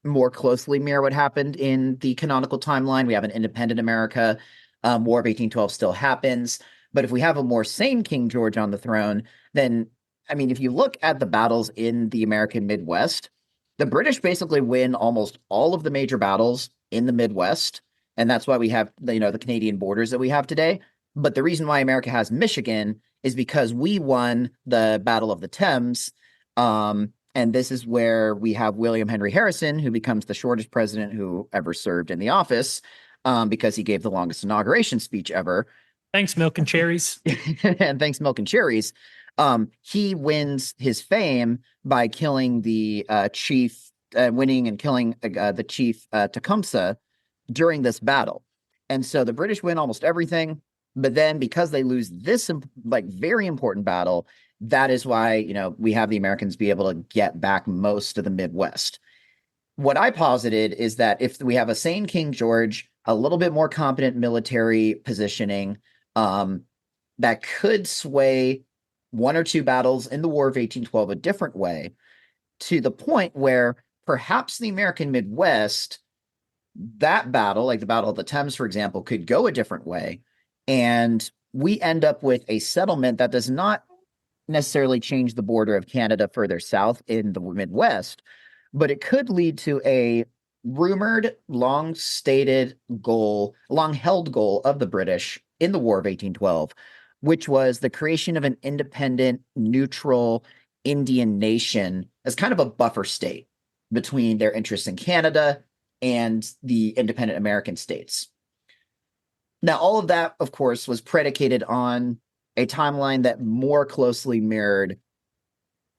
more closely mirror what happened in the canonical timeline. We have an independent America. War of 1812 still happens. But if we have a more sane King George on the throne, then, I mean, if you look at the battles in the American Midwest, the British basically win almost all of the major battles in the Midwest. And that's why we have, the Canadian borders that we have today. But the reason why America has Michigan is because we won the Battle of the Thames. And this is where we have William Henry Harrison, who becomes the shortest president who ever served in the office, because he gave the longest inauguration speech ever. Thanks, Milk and Cherries. And thanks, Milk and Cherries. He wins his fame by killing the chief, winning and killing the chief Tecumseh during this battle. And so the British win almost everything. But then because they lose this very important battle, that is why, we have the Americans be able to get back most of the Midwest. What I posited is that if we have a sane King George, a little bit more competent military positioning, that could sway one or two battles in the War of 1812 a different way, to the point where perhaps the American Midwest, that battle, like the Battle of the Thames, for example, could go a different way. And we end up with a settlement that does not necessarily change the border of Canada further south in the Midwest, but it could lead to a rumored, long-held goal of the British in the War of 1812, which was the creation of an independent, neutral Indian nation as kind of a buffer state between their interests in Canada and the independent American states. Now, all of that, of course, was predicated on a timeline that more closely mirrored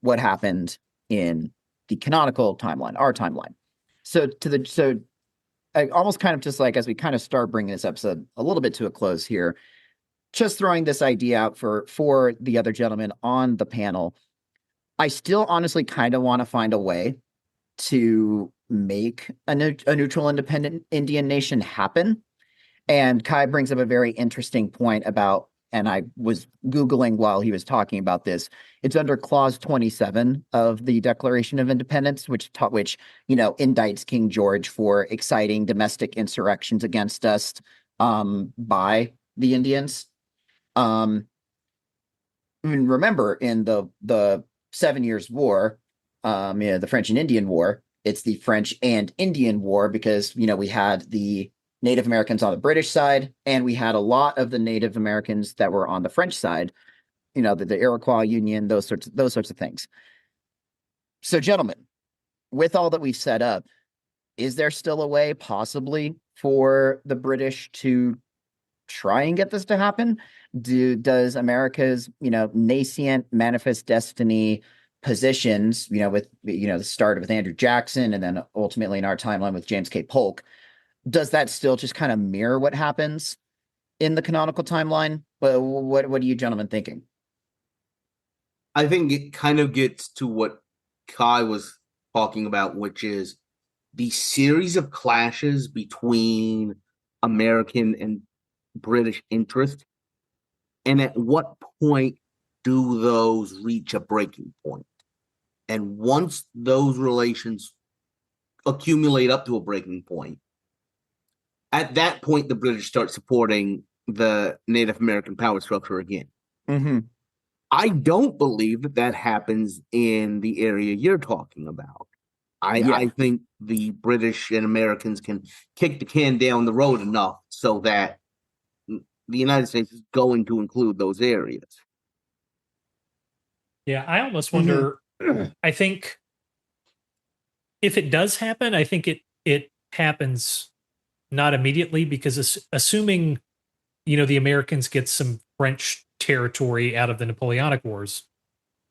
what happened in the canonical timeline, our timeline. So I almost kind of just like, as we kind of start bringing this episode a little bit to a close here, just throwing this idea out for the other gentlemen on the panel, I still honestly kind of want to find a way to make a neutral independent Indian nation happen. And Kai brings up a very interesting point about, and I was Googling while he was talking about this, it's under Clause 27 of the Declaration of Independence, which indicts King George for exciting domestic insurrections against us by the Indians. Remember, in the 7 Years' War, the French and Indian War, it's the French and Indian War because, we had the Native Americans on the British side, and we had a lot of the Native Americans that were on the French side, the Iroquois Union, those sorts of things. So, gentlemen, with all that we've set up, is there still a way possibly for the British to try and get this to happen? Does America's, nascent manifest destiny positions, with, the start with Andrew Jackson and then ultimately in our timeline with James K. Polk, does that still just kind of mirror what happens in the canonical timeline? What are you gentlemen thinking? I think it kind of gets to what Kai was talking about, which is the series of clashes between American and British interest. And at what point do those reach a breaking point? And once those relations accumulate up to a breaking point, at that point, the British start supporting the Native American power structure again. Mm-hmm. I don't believe that that happens in the area you're talking about. I think the British and Americans can kick the can down the road enough so that the United States is going to include those areas. Yeah, I almost wonder. I think if it does happen, I think it happens not immediately because assuming the Americans get some French territory out of the Napoleonic Wars,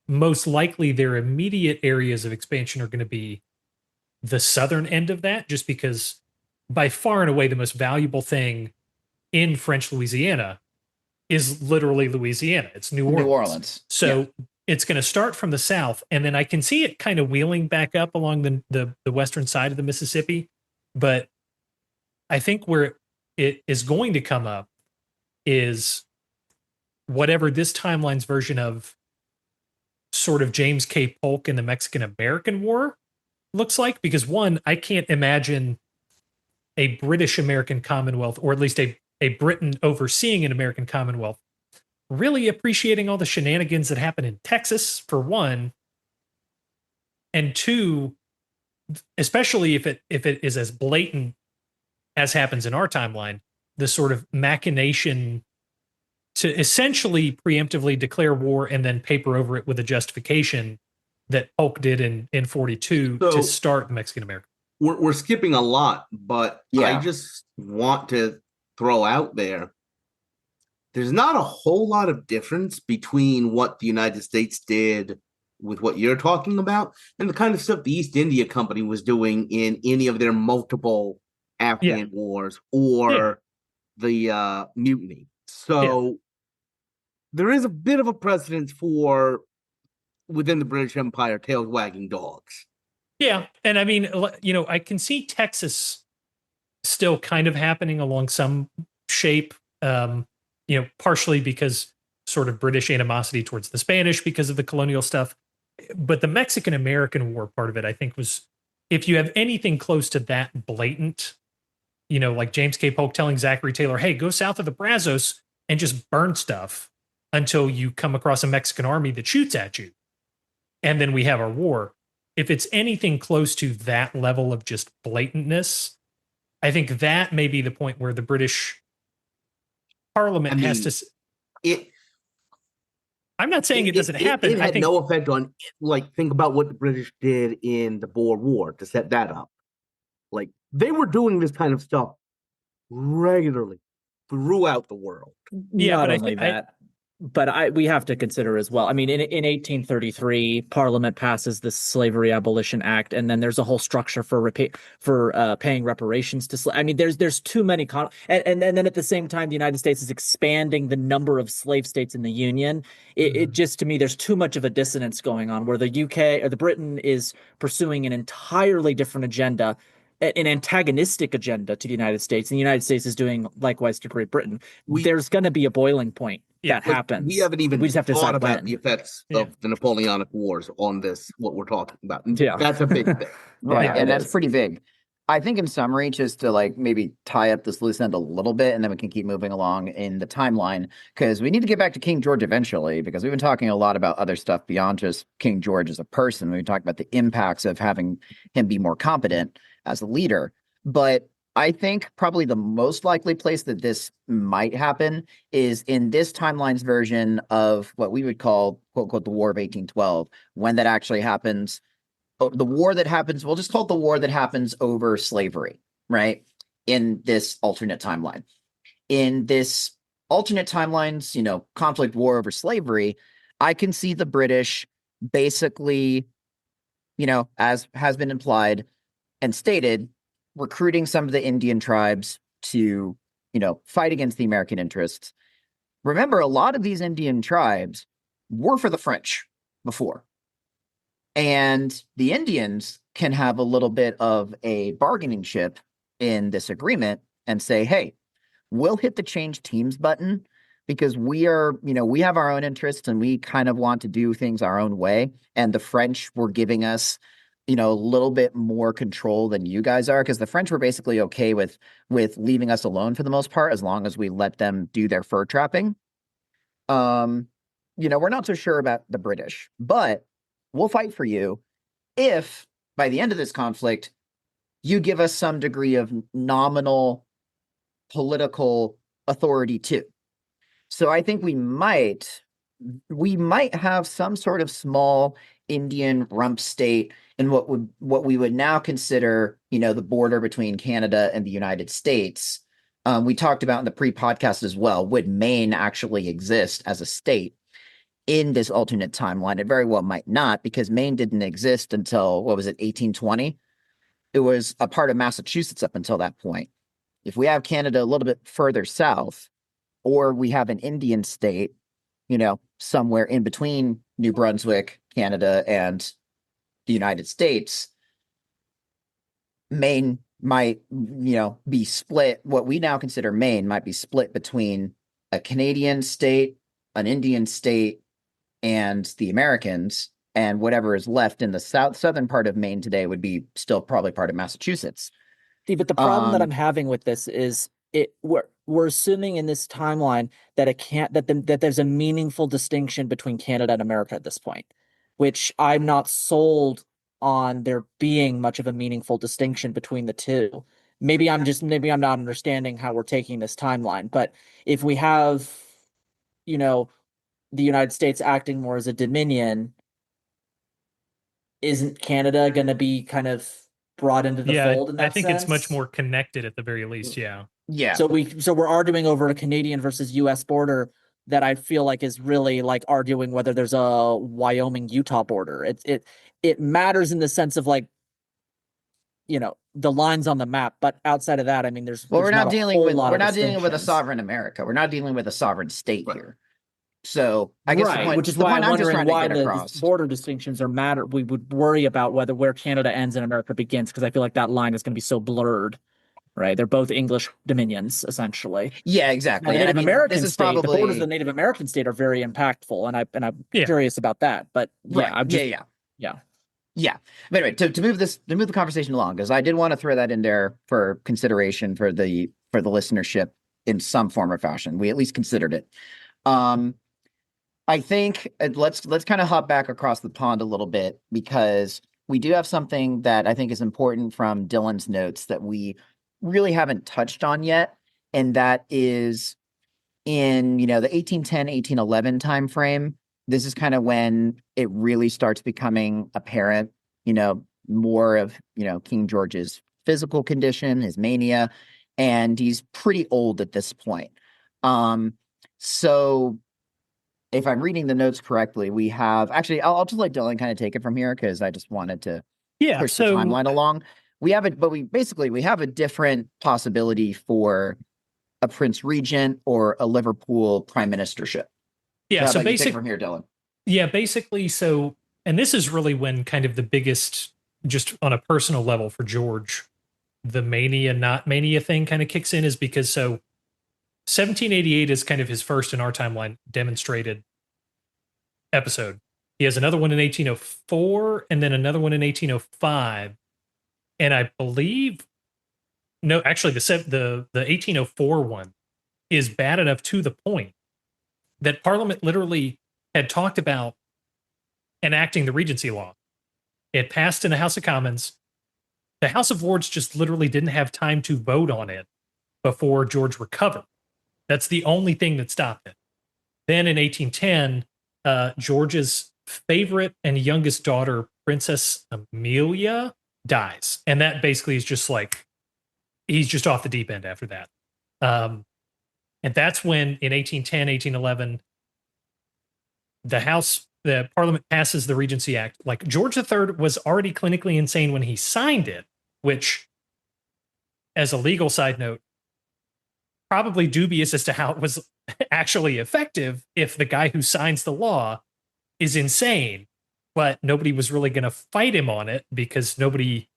most likely their immediate areas of expansion are going to be the southern end of that, just because by far and away the most valuable thing in French Louisiana is literally Louisiana. It's New Orleans. New Orleans. So it's going to start from the south, and then I can see it kind of wheeling back up along the western side of the Mississippi. But I think where it is going to come up is whatever this timeline's version of sort of James K. Polk and the Mexican-American War looks like. Because one, I can't imagine a British-American Commonwealth, or at least a Britain overseeing an American Commonwealth, really appreciating all the shenanigans that happen in Texas, for one, and two, especially if it is as blatant as happens in our timeline, the sort of machination to essentially preemptively declare war and then paper over it with a justification that Polk did in 42 to start the Mexican American. We're skipping a lot, but I just want to throw out there's not a whole lot of difference between what the United States did with what you're talking about and the kind of stuff the East India Company was doing in any of their multiple Afghan wars or the mutiny. So there is a bit of a precedence for within the British Empire tails wagging dogs. Yeah. And I mean, I can see Texas still kind of happening along some shape, partially because sort of British animosity towards the Spanish because of the colonial stuff. But the Mexican-American War part of it, I think, was, if you have anything close to that blatant, like James K. Polk telling Zachary Taylor, hey, go south of the Brazos and just burn stuff until you come across a Mexican army that shoots at you. And then we have our war. If it's anything close to that level of just blatantness, I think that may be the point where the British Parliament has to. I'm not saying it doesn't happen. It had no effect on, think about what the British did in the Boer War to set that up. They were doing this kind of stuff regularly throughout the world. Yeah, but only that. But we have to consider as well. I mean, in 1833, Parliament passes the Slavery Abolition Act, and then there's a whole structure for paying reparations to slaves. I mean, there's too many and then at the same time, the United States is expanding the number of slave states in the Union. It just, to me, there's too much of a dissonance going on where the UK or the Britain is pursuing an entirely different agenda, an antagonistic agenda to the United States, and the United States is doing likewise to Great Britain. There's going to be a boiling point that happens. We haven't even thought about the effects of the Napoleonic Wars on this, what we're talking about. That's a big thing. Right, and that's pretty big. I think in summary, just to maybe tie up this loose end a little bit, and then we can keep moving along in the timeline, because we need to get back to King George eventually, because we've been talking a lot about other stuff beyond just King George as a person. We've talked about the impacts of having him be more competent as a leader. But I think probably the most likely place that this might happen is in this timeline's version of what we would call, quote, unquote, the War of 1812, when that actually happens. The war that happens, we'll just call it the war that happens over slavery, right? In this alternate timeline. In this alternate timelines, conflict, war over slavery, I can see the British basically, as has been implied and stated, recruiting some of the Indian tribes to, fight against the American interests. Remember, a lot of these Indian tribes were for the French before. And the Indians can have a little bit of a bargaining chip in this agreement and say, hey, we'll hit the change teams button because we have our own interests and we kind of want to do things our own way. And the French were giving us, a little bit more control than you guys are, because the French were basically okay with leaving us alone for the most part, as long as we let them do their fur trapping. we're not so sure about the British, but we'll fight for you if by the end of this conflict, you give us some degree of nominal political authority too. So I think we might have some sort of small Indian rump state in what we would now consider, the border between Canada and the United States. We talked about in the pre-podcast as well, would Maine actually exist as a state in this alternate timeline? It very well might not, because Maine didn't exist until, 1820? It was a part of Massachusetts up until that point. If we have Canada a little bit further south, or we have an Indian state, somewhere in between New Brunswick, Canada, and the United States, Maine might, be split. What we now consider Maine might be split between a Canadian state, an Indian state, and the Americans, and whatever is left in the southern part of Maine today would be still probably part of Massachusetts. See, but the problem that I'm having with this is we're assuming in this timeline that that there's a meaningful distinction between Canada and America at this point, which I'm not sold on there being much of a meaningful distinction between the two. Maybe I'm not understanding how we're taking this timeline, but if we have, the United States acting more as a dominion, isn't Canada going to be kind of brought into the fold in that I think sense? it's much more connected at the very least. Yeah. Yeah. So we're arguing over a Canadian versus US border that I feel like is really like arguing whether there's a Wyoming-Utah border. It matters in the sense of like, the lines on the map, but outside of that, I mean, we're not dealing with a a sovereign America. We're not dealing with a sovereign state here. So I guess the point, which is the why point I'm I'm just wondering trying to why get the across. border distinctions are matter. We would worry about where Canada ends and America begins, because I feel like that line is going to be so blurred. Right, they're both English dominions, essentially. Yeah, exactly. The Native American this is state, the borders probably of the Native American state are very impactful, and I'm curious about that. But right. I'm just yeah. But anyway, to move the conversation along, because I did want to throw that in there for consideration for the listenership in some form or fashion. We at least considered it. I think let's kind of hop back across the pond a little bit, because we do have something that I think is important from Dylan's notes that we really haven't touched on yet, and that is in the 1810 1811 time frame. This is kind of when it really starts becoming apparent, more of King George's physical condition, his mania, and he's pretty old at this point. So if I'm reading the notes correctly, we have I'll just let Dylan kind of take it from here, because I just wanted to push the timeline along. We have it, but we have a different possibility for a Prince Regent or a Liverpool prime ministership. Yeah. So basically from here, Dylan. Yeah, basically. So, and this is really when kind of the biggest, just on a personal level for George, the mania, not mania thing kind of kicks in, is because 1788 is kind of his first in our timeline demonstrated episode. He has another one in 1804 and then another one in 1805. And I believe, no, actually the 1804 one is bad enough to the point that Parliament literally had talked about enacting the Regency law. It passed in the House of Commons. The House of Lords just literally didn't have time to vote on it before George recovered. That's the only thing that stopped it. Then in 1810, George's favorite and youngest daughter, Princess Amelia, dies. And that basically is just like, he's just off the deep end after that. And that's when in 1810, 1811, the Parliament passes the Regency Act. Like, George III was already clinically insane when he signed it, which, as a legal side note, probably dubious as to how it was actually effective if the guy who signs the law is insane. But nobody was really going to fight him on it, because nobody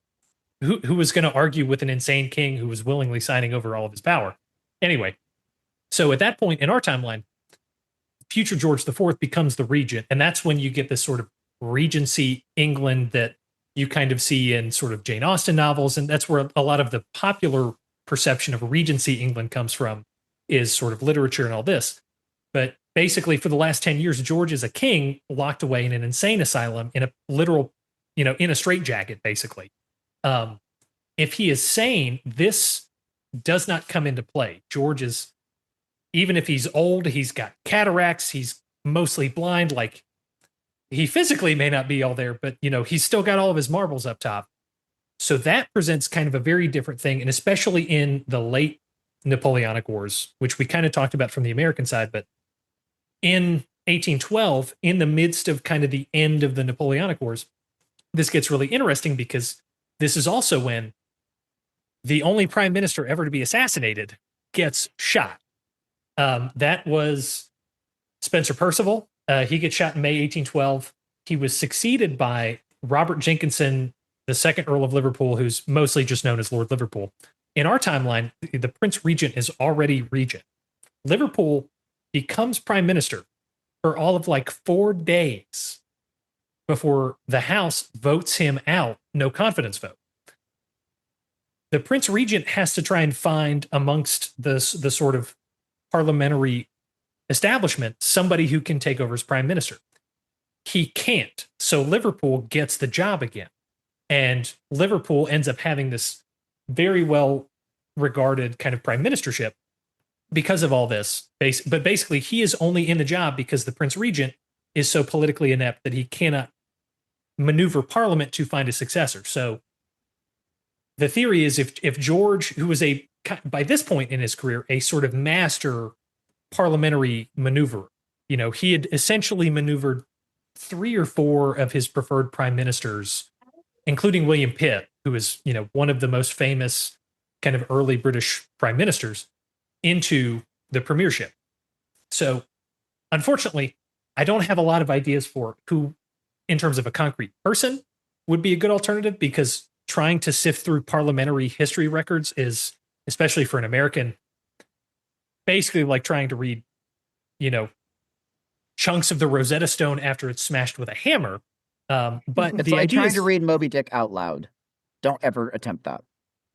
who was going to argue with an insane king who was willingly signing over all of his power. Anyway, so at that point in our timeline, future George IV becomes the regent, and that's when you get this sort of Regency England that you kind of see in sort of Jane Austen novels, and that's where a lot of the popular perception of Regency England comes from, is sort of literature and all this. But basically for the last 10 years, George is a king locked away in an insane asylum in a literal, in a straitjacket, basically. If he is sane, this does not come into play. George is, even if he's old, he's got cataracts, he's mostly blind, like he physically may not be all there, but he's still got all of his marbles up top. So that presents kind of a very different thing, and especially in the late Napoleonic Wars, which we kind of talked about from the American side, but in 1812, in the midst of kind of the end of the Napoleonic Wars, this gets really interesting because this is also when the only prime minister ever to be assassinated gets shot. That was Spencer Perceval. He gets shot in May 1812. He was succeeded by Robert Jenkinson, the second Earl of Liverpool, who's mostly just known as Lord Liverpool. In our timeline, the Prince Regent is already regent. Liverpool becomes prime minister for all of like 4 days before the House votes him out, no confidence vote. The Prince Regent has to try and find amongst the sort of parliamentary establishment somebody who can take over as prime minister. He can't. So Liverpool gets the job again. And Liverpool ends up having this very well regarded kind of prime ministership because of all this. But basically, he is only in the job because the Prince Regent is so politically inept that he cannot maneuver Parliament to find a successor. So the theory is if George, who was by this point in his career, a sort of master parliamentary maneuverer, he had essentially maneuvered 3 or 4 of his preferred prime ministers, including William Pitt, who is, one of the most famous kind of early British prime ministers, into the premiership. So unfortunately, I don't have a lot of ideas for who, in terms of a concrete person, would be a good alternative, because trying to sift through parliamentary history records is, especially for an American, basically like trying to read, chunks of the Rosetta Stone after it's smashed with a hammer. But it's the like idea trying to read Moby Dick out loud. Don't ever attempt that.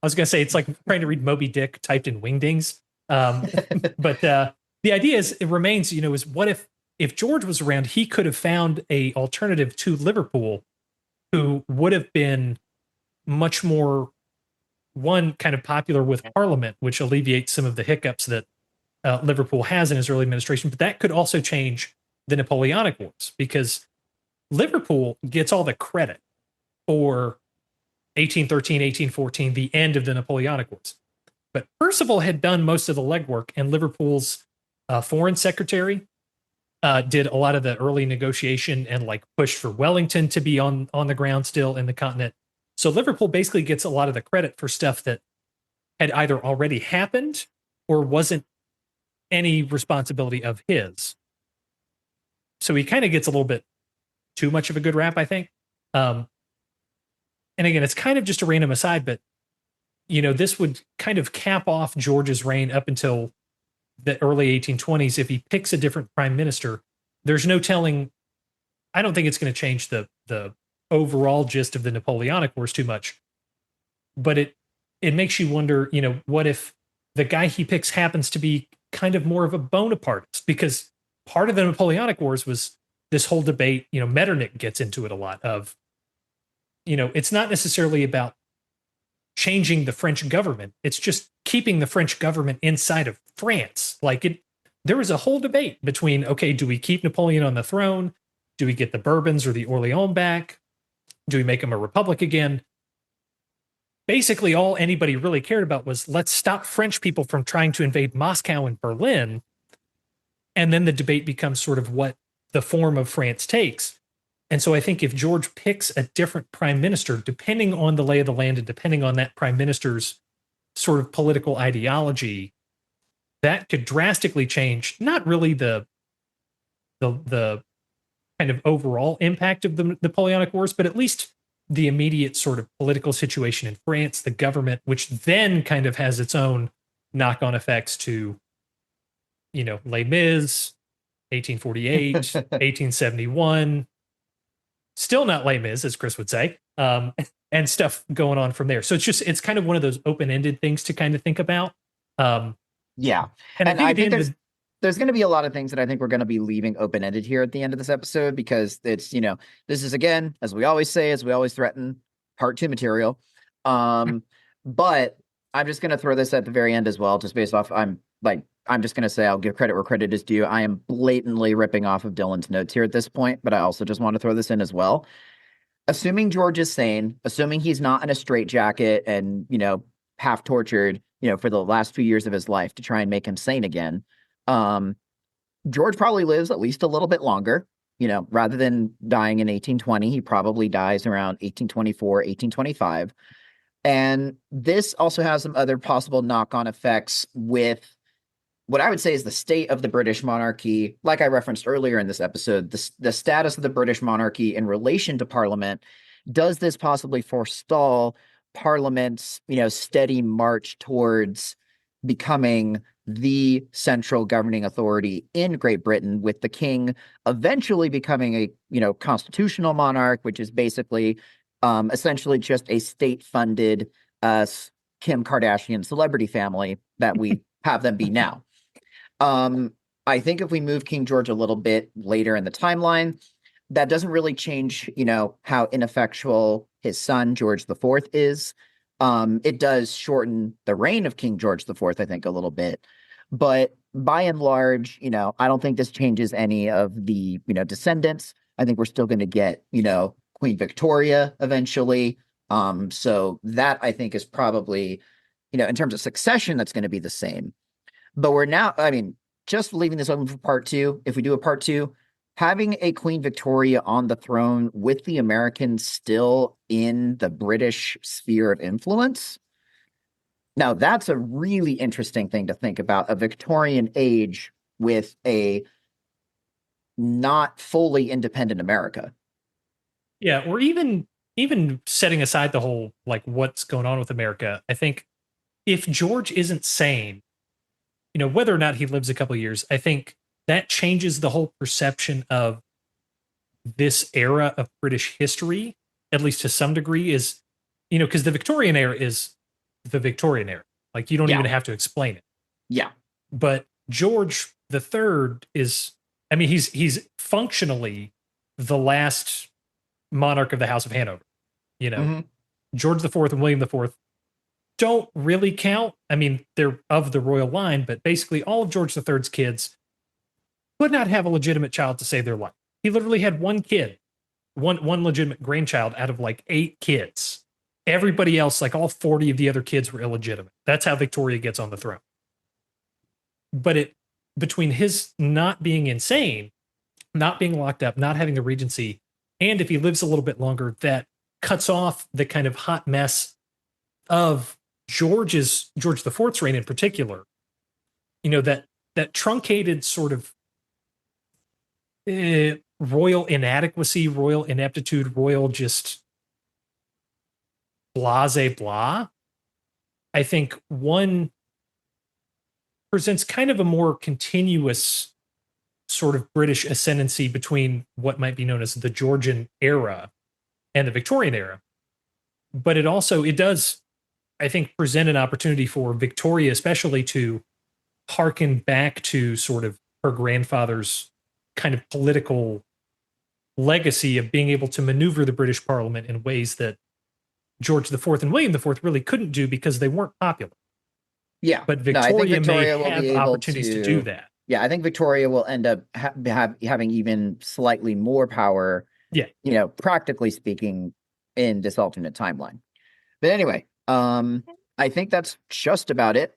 I was going to say, it's like trying to read Moby Dick typed in wingdings. But the idea it remains, is what if George was around, he could have found a alternative to Liverpool who would have been much more, one, kind of popular with Parliament, which alleviates some of the hiccups that Liverpool has in his early administration. But that could also change the Napoleonic Wars, because Liverpool gets all the credit for 1813, 1814, the end of the Napoleonic Wars. But Perceval had done most of the legwork, and Liverpool's foreign secretary did a lot of the early negotiation and like pushed for Wellington to be on the ground still in the continent. So Liverpool basically gets a lot of the credit for stuff that had either already happened or wasn't any responsibility of his. So he kind of gets a little bit too much of a good rap, I think. And again, it's kind of just a random aside, but this would kind of cap off George's reign up until the early 1820s. If he picks a different prime minister, there's no telling. I don't think it's going to change the overall gist of the Napoleonic Wars too much, but it makes you wonder, what if the guy he picks happens to be kind of more of a Bonapartist? Because part of the Napoleonic Wars was this whole debate, Metternich gets into it a lot of, it's not necessarily about changing the French government. It's just keeping the French government inside of France. There was a whole debate between, okay, do we keep Napoleon on the throne? Do we get the Bourbons or the Orleans back? Do we make them a republic again? Basically, all anybody really cared about was, let's stop French people from trying to invade Moscow and Berlin. And then the debate becomes sort of what the form of France takes. And so I think if George picks a different prime minister, depending on the lay of the land and depending on that prime minister's sort of political ideology, that could drastically change not really the kind of overall impact of the Napoleonic Wars, but at least the immediate sort of political situation in France, the government, which then kind of has its own knock-on effects to, Les Mis, 1848, 1871, still not Les Mis, as Chris would say, and stuff going on from there. So it's kind of one of those open-ended things to kind of think about. Yeah. And I think there's going to be a lot of things that I think we're going to be leaving open-ended here at the end of this episode, because it's, this is, again, as we always say, as we always threaten, part 2 material. But I'm just going to throw this at the very end as well, just based off, I'm just going to say, I'll give credit where credit is due. I am blatantly ripping off of Dylan's notes here at this point, but I also just want to throw this in as well. Assuming George is sane, assuming he's not in a straitjacket and, half tortured, for the last few years of his life to try and make him sane again. George probably lives at least a little bit longer, rather than dying in 1820, he probably dies around 1824, 1825. And this also has some other possible knock-on effects with what I would say is the state of the British monarchy. Like I referenced earlier in this episode, the status of the British monarchy in relation to Parliament. Does this possibly forestall Parliament's, steady march towards becoming the central governing authority in Great Britain, with the king eventually becoming a, constitutional monarch, which is basically essentially just a state-funded Kim Kardashian celebrity family that we have them be now. I think if we move King George a little bit later in the timeline, that doesn't really change, how ineffectual his son, George IV, is. It does shorten the reign of King George IV, I think, a little bit. But by and large, I don't think this changes any of the, descendants. I think we're still going to get, Queen Victoria eventually. So that, I think, is probably, in terms of succession, that's going to be the same. But we're now, just leaving this open for part 2. If we do a part 2, having a Queen Victoria on the throne with the Americans still in the British sphere of influence. Now, that's a really interesting thing to think about, a Victorian age with a not fully independent America. Yeah, or even setting aside the whole, what's going on with America, I think if George isn't sane, whether or not he lives a couple of years, I think that changes the whole perception of this era of British history, at least to some degree, is, because the Victorian era is the Victorian era. You don't even have to explain it. Yeah. But George III is, he's functionally the last monarch of the House of Hanover. George IV and William IV don't really count. They're of the royal line, but basically all of George III's kids could not have a legitimate child to save their life. He literally had one kid, one legitimate grandchild out of 8 kids. Everybody else, all 40 of the other kids, were illegitimate. That's how Victoria gets on the throne. But between his not being insane, not being locked up, not having the regency, and if he lives a little bit longer, that cuts off the kind of hot mess of George IV's reign in particular. That truncated sort of royal inadequacy, royal ineptitude, royal just blase blah. I think one presents kind of a more continuous sort of British ascendancy between what might be known as the Georgian era and the Victorian era. But it does, I think, present an opportunity for Victoria, especially, to harken back to sort of her grandfather's kind of political legacy of being able to maneuver the British Parliament in ways that George IV and William IV really couldn't do because they weren't popular. Yeah. But Victoria may will have be able opportunities to do that. Yeah, I think Victoria will end up having even slightly more power, practically speaking, in this alternate timeline. But anyway, I think that's just about it.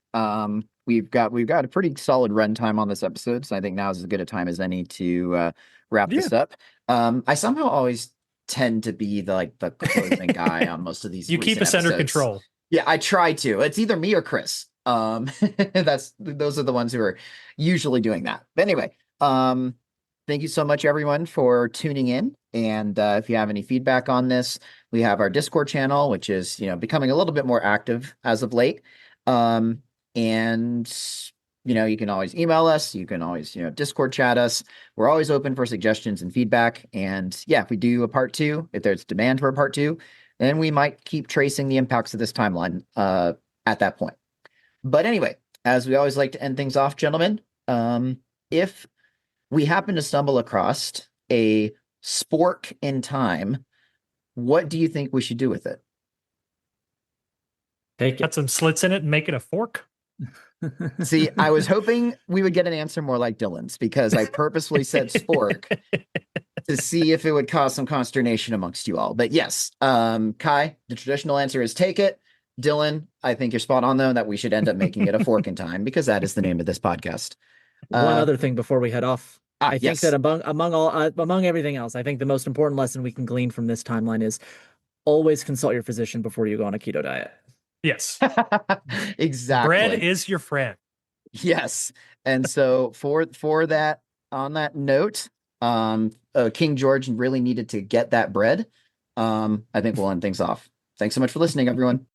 We've got a pretty solid runtime on this episode, so I think now is as good a time as any to wrap this up. I somehow always tend to be the closing guy on most of these. You keep us under control. Yeah, I try to. It's either me or Chris. Those are the ones who are usually doing that. But anyway, thank you so much, everyone, for tuning in. And if you have any feedback on this, we have our Discord channel, which is becoming a little bit more active as of late. And you can always email us. You can always Discord chat us. We're always open for suggestions and feedback. And yeah, if we do a part 2, if there's demand for a part 2, then we might keep tracing the impacts of this timeline at that point. But anyway, as we always like to end things off, gentlemen, if we happen to stumble across a spork in time, what do you think we should do with it? Take Got it. some slits in it and make it a fork. See, I was hoping we would get an answer more like Dylan's, because I purposefully said spork to see if it would cause some consternation amongst you all. But yes, Kai, the traditional answer is take it. Dylan, I think you're spot on, though, that we should end up making it a fork in time, because that is the name of this podcast. One other thing before we head off. I think yes. that among everything else, I think the most important lesson we can glean from this timeline is always consult your physician before you go on a keto diet. Yes. Exactly. Bread is your friend. Yes. And so for that, on that note, King George really needed to get that bread. I think we'll end things off. Thanks so much for listening, everyone.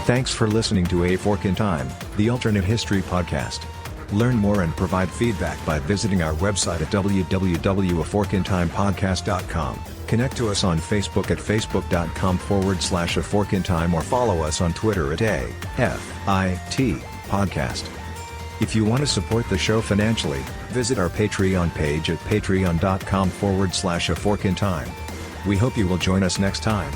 Thanks for listening to A Fork in Time, the alternate history podcast. Learn more and provide feedback by visiting our website at www.aforkintimepodcast.com. Connect to us on Facebook at facebook.com/aforkintime, or follow us on Twitter at AFIT Podcast. If you want to support the show financially, visit our Patreon page at patreon.com/aforkintime. We hope you will join us next time.